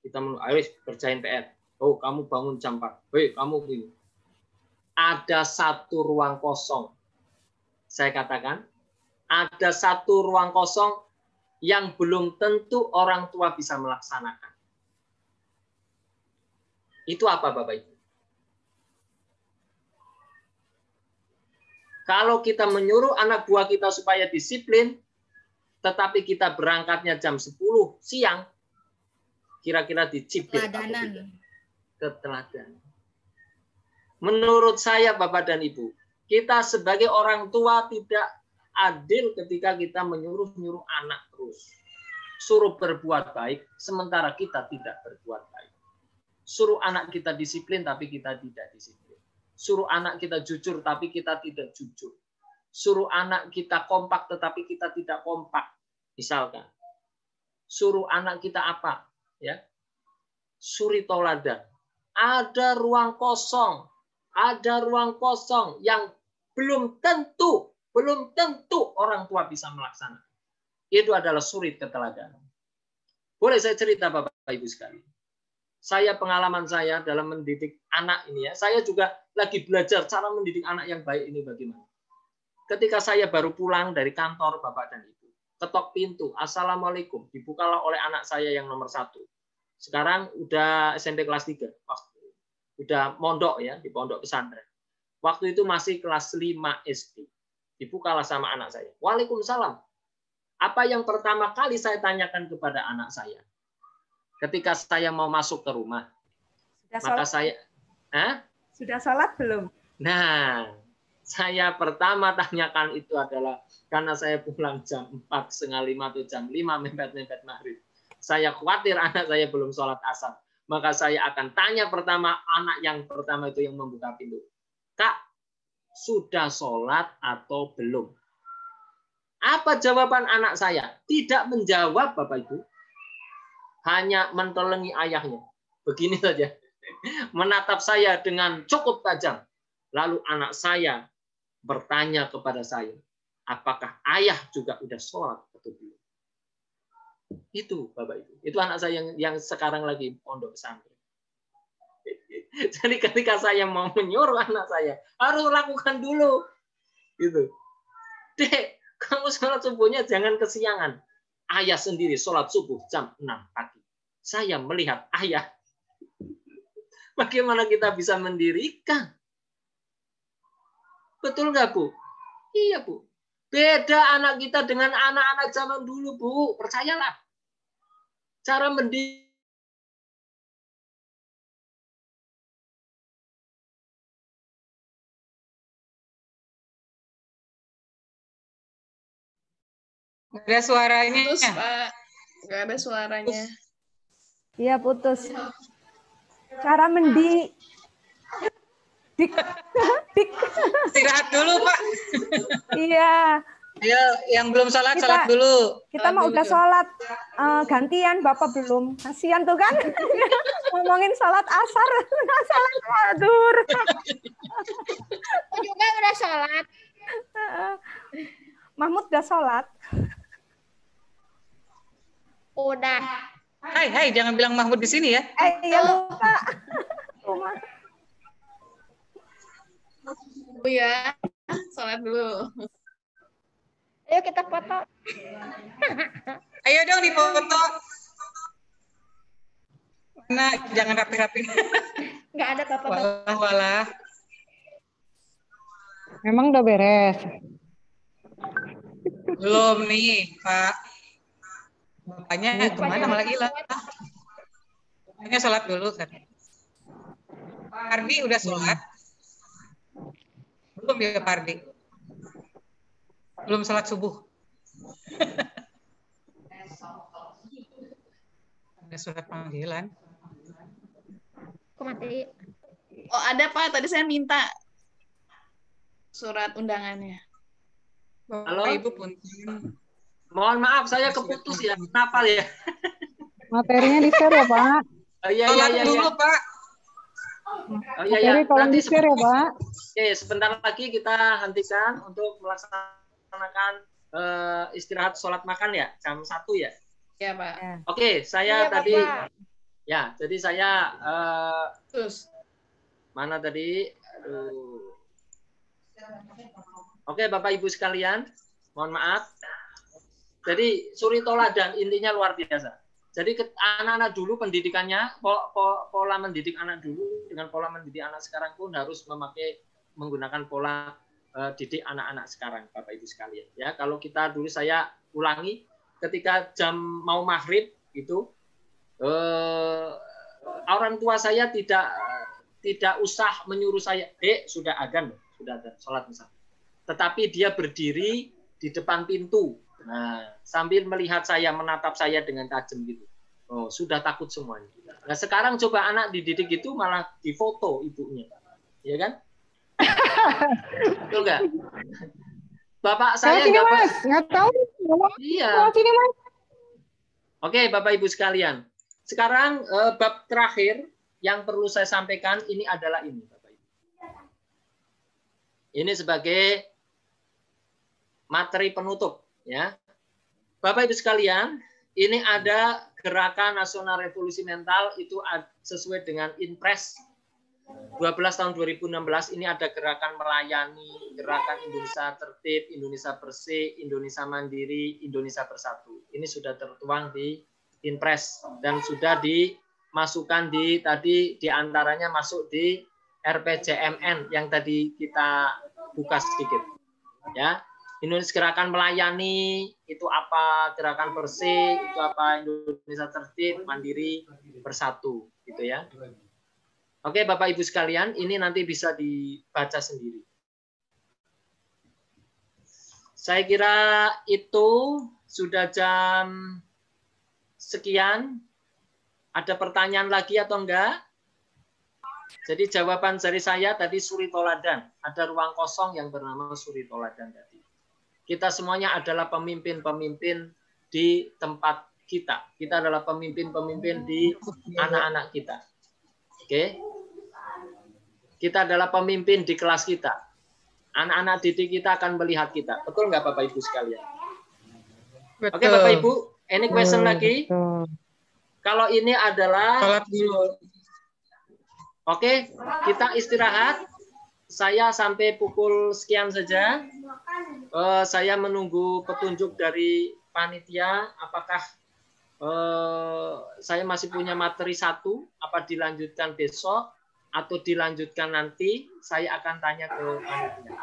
N: Kita ayo kerjain PR. Oh, kamu bangun jam 4. Hei, kamu begini. Ada satu ruang kosong. Saya katakan, ada satu ruang kosong yang belum tentu orang tua bisa melaksanakan. Itu apa, Bapak Ibu? Kalau kita menyuruh anak buah kita supaya disiplin, tetapi kita berangkatnya jam 10 siang, kira-kira dicipir keteladanan. Menurut saya, Bapak dan Ibu, kita sebagai orang tua tidak adil ketika kita menyuruh-nyuruh anak terus. Suruh berbuat baik, sementara kita tidak berbuat baik. Suruh anak kita disiplin, tapi kita tidak disiplin. Suruh anak kita jujur, tapi kita tidak jujur. Suruh anak kita kompak, tetapi kita tidak kompak. Misalkan, suruh anak kita apa? Ya, suri toladan. Ada ruang kosong yang belum tentu orang tua bisa melaksanakan. Itu adalah suri keteladanan. Boleh saya cerita Bapak Ibu sekalian? Pengalaman saya dalam mendidik anak ini ya, saya juga lagi belajar cara mendidik anak yang baik ini bagaimana. Ketika saya baru pulang dari kantor Bapak dan Ibu, ketok pintu, Assalamualaikum, dibukalah oleh anak saya yang nomor 1. Sekarang udah SMP kelas 3, udah mondok ya, di pondok pesantren. Waktu itu masih kelas 5 SD. Dibukalah sama anak saya. Waalaikumsalam. Apa yang pertama kali saya tanyakan kepada anak saya? Ketika saya mau masuk ke rumah.
A: Sudah sholat belum?
N: Nah, saya pertama tanyakan itu adalah karena saya pulang jam 4, setengah 5 atau jam 5 mepet-mepet maghrib. Saya khawatir anak saya belum sholat asar. Maka saya akan tanya pertama, anak yang pertama itu yang membuka pintu. Kak, sudah sholat atau belum? Apa jawaban anak saya? Tidak menjawab, Bapak Ibu. Hanya mentelengi ayahnya. Begini saja. Menatap saya dengan cukup tajam. Lalu anak saya bertanya kepada saya, apakah ayah juga sudah sholat atau belum? Itu Bapak Ibu. Itu anak saya yang sekarang lagi pondok pesantren. Jadi ketika saya mau menyuruh anak saya, harus lakukan dulu. Gitu. Dek, kamu sholat subuhnya jangan kesiangan. Ayah sendiri sholat subuh jam 6 pagi. Saya melihat ayah. Bagaimana kita bisa mendirikan? Betul nggak, Bu? Iya, Bu. Beda anak kita dengan anak-anak zaman dulu, Bu. Percayalah. Cara mendidik
D: nggak ada suaranya.
P: Putus, Pak. Nggak ada suaranya.
A: Iya, putus. Cara mendidik.
D: Istirahat dulu, Pak.
A: Iya.
D: Ayo, yang belum sholat,
A: Kita-
D: sholat dulu.
A: Kita mau udah sholat gantian, Bapak belum. Kasihan tuh kan. Ngomongin sholat asar, sholat zuhur.
H: Aku juga udah sholat.
A: Mahmud udah sholat.
H: Udah.
D: Hai, jangan bilang Mahmud di sini ya.
A: Iya lupa.
P: Oh ya, sholat dulu.
H: Ayo kita foto.
D: Ayo dong difoto. Mana jangan rapi-rapi.
H: Nggak ada bapak-bapak.
D: Walah.
O: Memang udah beres.
D: Belum nih, Pak. Bapaknya kemana malah hilang. Bapaknya sholat dulu kan. Pak Ardi udah sholat? Belum ya Pak Ardi? Belum sholat subuh. Ada surat panggilan.
H: Aku mati.
P: Oh ada Pak, tadi saya minta surat undangannya.
N: Halo?
D: Ibu punten.
N: Mohon maaf, saya keputus ya. Kenapa ya?
O: Materinya di-share ya, Pak.
N: Oh, iya,
D: Sholat
N: iya,
D: dulu,
N: iya.
D: Pak.
N: Oh, iya,
O: Materi
N: iya.
O: tolong
N: Nanti
O: di-share ya, Pak.
N: Oke, sebentar lagi kita hentikan untuk melaksanakan istirahat sholat makan ya, jam 1 ya.
P: Ya Pak.
N: Oke, saya
H: Iya,
N: tadi
H: Bapak.
N: ya, jadi saya
P: Terus.
N: mana tadi? Aduh. Oke, Bapak Ibu sekalian, mohon maaf. Jadi suri toladan intinya luar biasa. Jadi anak-anak dulu pendidikannya, pola mendidik anak dulu dengan pola mendidik anak sekarang pun harus menggunakan pola didik anak-anak sekarang, Bapak Ibu sekalian. Ya, kalau kita dulu saya ulangi, ketika jam mau maghrib itu orang tua saya tidak usah menyuruh saya, sudah adzan, sholat misalnya. Tetapi dia berdiri di depan pintu. Nah, sambil melihat saya, menatap saya dengan tajam gitu. Oh, sudah takut semuanya. Nah, sekarang coba anak dididik itu malah difoto ibunya. Ya kan? Betul nggak? Bapak saya
O: Sini, Mas. Nggak tahu.
N: Iya.
O: Sini, Mas.
N: Oke, Bapak Ibu sekalian. Sekarang bab terakhir yang perlu saya sampaikan ini adalah ini, Bapak Ibu. Ini sebagai materi penutup, ya. Bapak Ibu sekalian, ini ada Gerakan Nasional Revolusi Mental itu sesuai dengan Inpres 12 tahun 2016. Ini ada gerakan melayani, gerakan Indonesia Tertib, Indonesia Bersih, Indonesia Mandiri, Indonesia Bersatu. Ini sudah tertuang di Inpres dan sudah dimasukkan di antaranya masuk di RPJMN yang tadi kita buka sedikit. Ya. Indonesia Gerakan Melayani itu apa, Gerakan Bersih itu apa, Indonesia Tertib, Mandiri, Bersatu, gitu ya. Oke, Bapak Ibu sekalian, ini nanti bisa dibaca sendiri. Saya kira itu sudah jam sekian. Ada pertanyaan lagi atau enggak? Jadi jawaban dari saya tadi suri toladan. Ada ruang kosong yang bernama suri toladan tadi. Kita semuanya adalah pemimpin-pemimpin di tempat kita. Kita adalah pemimpin-pemimpin di anak-anak kita. Oke? Kita adalah pemimpin di kelas kita. Anak-anak didik kita akan melihat kita. Betul nggak Bapak Ibu sekalian?
D: Betul.
N: Oke Bapak Ibu, any question lagi?
O: Betul.
N: Kalau ini adalah
D: Sholat dulu.
N: Oke, kita istirahat. Saya sampai pukul sekian saja. Saya menunggu petunjuk dari panitia. Apakah saya masih punya materi 1? Apa dilanjutkan besok atau dilanjutkan nanti? Saya akan tanya ke panitia.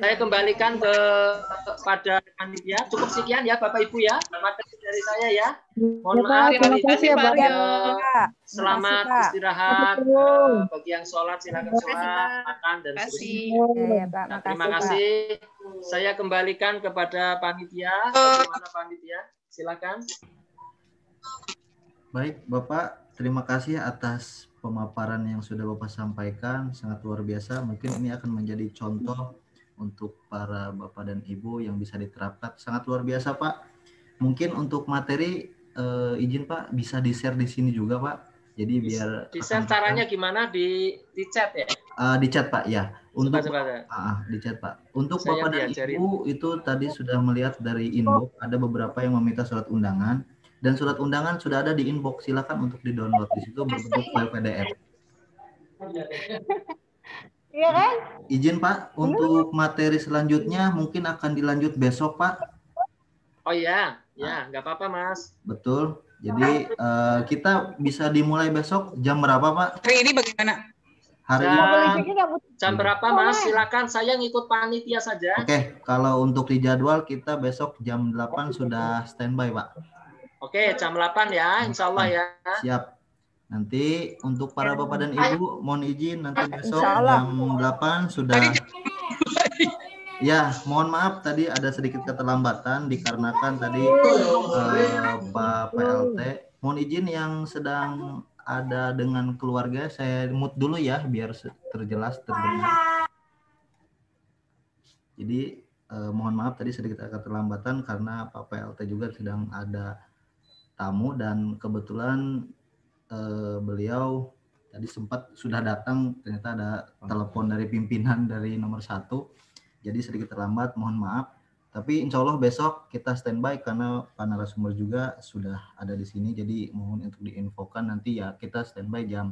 N: Saya kembalikan kepada panitia. Cukup sekian ya Bapak Ibu ya. Materi dari dari saya ya. Mohon
O: Ya,
N: maaf
O: Pak. Terima kasih ya, Pak.
N: Selamat
A: Terima kasih, Pak.
N: istirahat.
O: Betul.
N: Bagi yang sholat silakan
P: Terima kasih,
N: sholat,
P: Pak.
N: makan dan
P: Terima kasih.
N: seterusnya.
A: Ya, Pak.
N: Nah,
A: Makasih,
N: terima
A: Pak.
N: kasih. Saya kembalikan kepada panitia. Bagaimana panitia? Silakan.
Q: Baik, Bapak, terima kasih atas pemaparan yang sudah Bapak sampaikan, sangat luar biasa. Mungkin ini akan menjadi contoh untuk para Bapak dan Ibu yang bisa diterapkan. Sangat luar biasa, Pak. Mungkin untuk materi, izin Pak, bisa di-share di sini juga, Pak. Jadi biar...
N: Di-share caranya gimana? Di chat ya?
Q: Di chat, Pak, ya. Untuk
N: Coba.
Q: di chat, Pak. Untuk
N: Saya
Q: Bapak dan
N: diajarin.
Q: Ibu itu tadi sudah melihat dari inbox, ada beberapa yang meminta surat undangan. Dan surat undangan sudah ada di inbox, silakan untuk di-download. Di situ berbentuk file PDF.
A: Iya kan?
Q: Izin Pak, untuk materi selanjutnya mungkin akan dilanjut besok Pak.
N: Oh iya, ya nggak apa-apa Mas.
Q: Betul. Jadi kita bisa dimulai besok jam berapa Pak?
D: Hari ini bagaimana?
Q: Hari ini.
N: Jam berapa Mas? Silakan, saya ngikut panitia saja.
Q: Oke, kalau untuk di jadwal kita besok jam 8 sudah standby Pak.
N: Oke, jam 8 ya, insya Allah ya.
Q: Siap. Nanti untuk para Bapak dan Ibu, mohon izin nanti besok
A: Insyaallah.
Q: jam 8 sudah. Ya, mohon maaf tadi ada sedikit keterlambatan dikarenakan tadi Pak PLT. Mohon izin yang sedang ada dengan keluarga, saya mute dulu ya biar terjelas terdengar. Jadi mohon maaf tadi sedikit keterlambatan karena Pak PLT juga sedang ada tamu dan kebetulan beliau tadi sempat sudah datang, ternyata ada telepon dari pimpinan dari nomor 1, jadi sedikit terlambat, mohon maaf. Tapi insya Allah besok kita standby karena Pak narasumber juga sudah ada di sini, jadi mohon untuk diinfokan nanti ya kita standby jam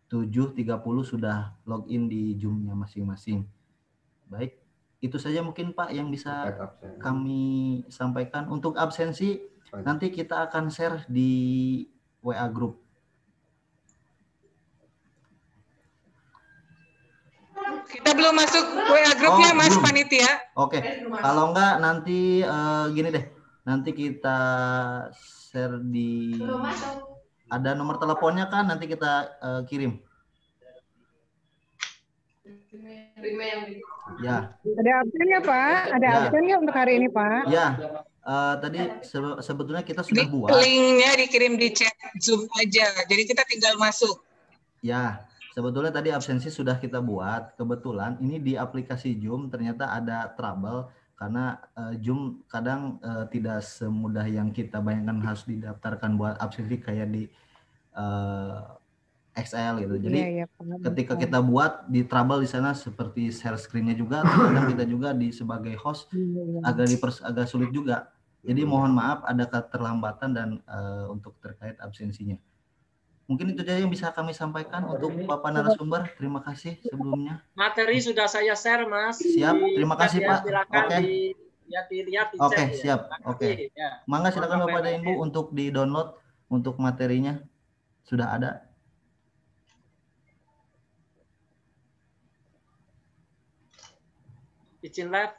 Q: 7.30 sudah login di Zoom-nya masing-masing. Baik, itu saja mungkin Pak yang bisa kami sampaikan. Untuk absensi nanti kita akan share di WA group.
D: Kita belum masuk WA grupnya Mas
Q: belum.
D: panitia.
Q: Oke, kalau enggak nanti gini deh, nanti kita share di ada nomor teleponnya kan, nanti kita kirim. Ya.
O: Ada absennya Pak? Ada absennya untuk hari ini Pak?
Q: Ya. Tadi sebetulnya kita sudah buat.
D: Linknya dikirim di chat Zoom aja, jadi kita tinggal masuk.
Q: Ya, sebetulnya tadi absensi sudah kita buat. Kebetulan ini di aplikasi Zoom ternyata ada trouble karena Zoom kadang tidak semudah yang kita bayangkan harus didaftarkan buat absensi kayak di Excel gitu. Jadi ketika kita buat di trouble di sana seperti share screen-nya juga, kadang kita juga di sebagai host agak sulit juga. Jadi mohon maaf ada keterlambatan dan untuk terkait absensinya. Mungkin itu saja yang bisa kami sampaikan untuk Bapak narasumber. Terima kasih sebelumnya.
N: Materi sudah saya share Mas.
Q: Siap, terima kasih Pak.
N: Silakan dilihat di chat.
Q: Oke, siap. Oke. Mangga silakan Bapak dan Ibu untuk di-download untuk materinya. Sudah ada.
N: Izin live.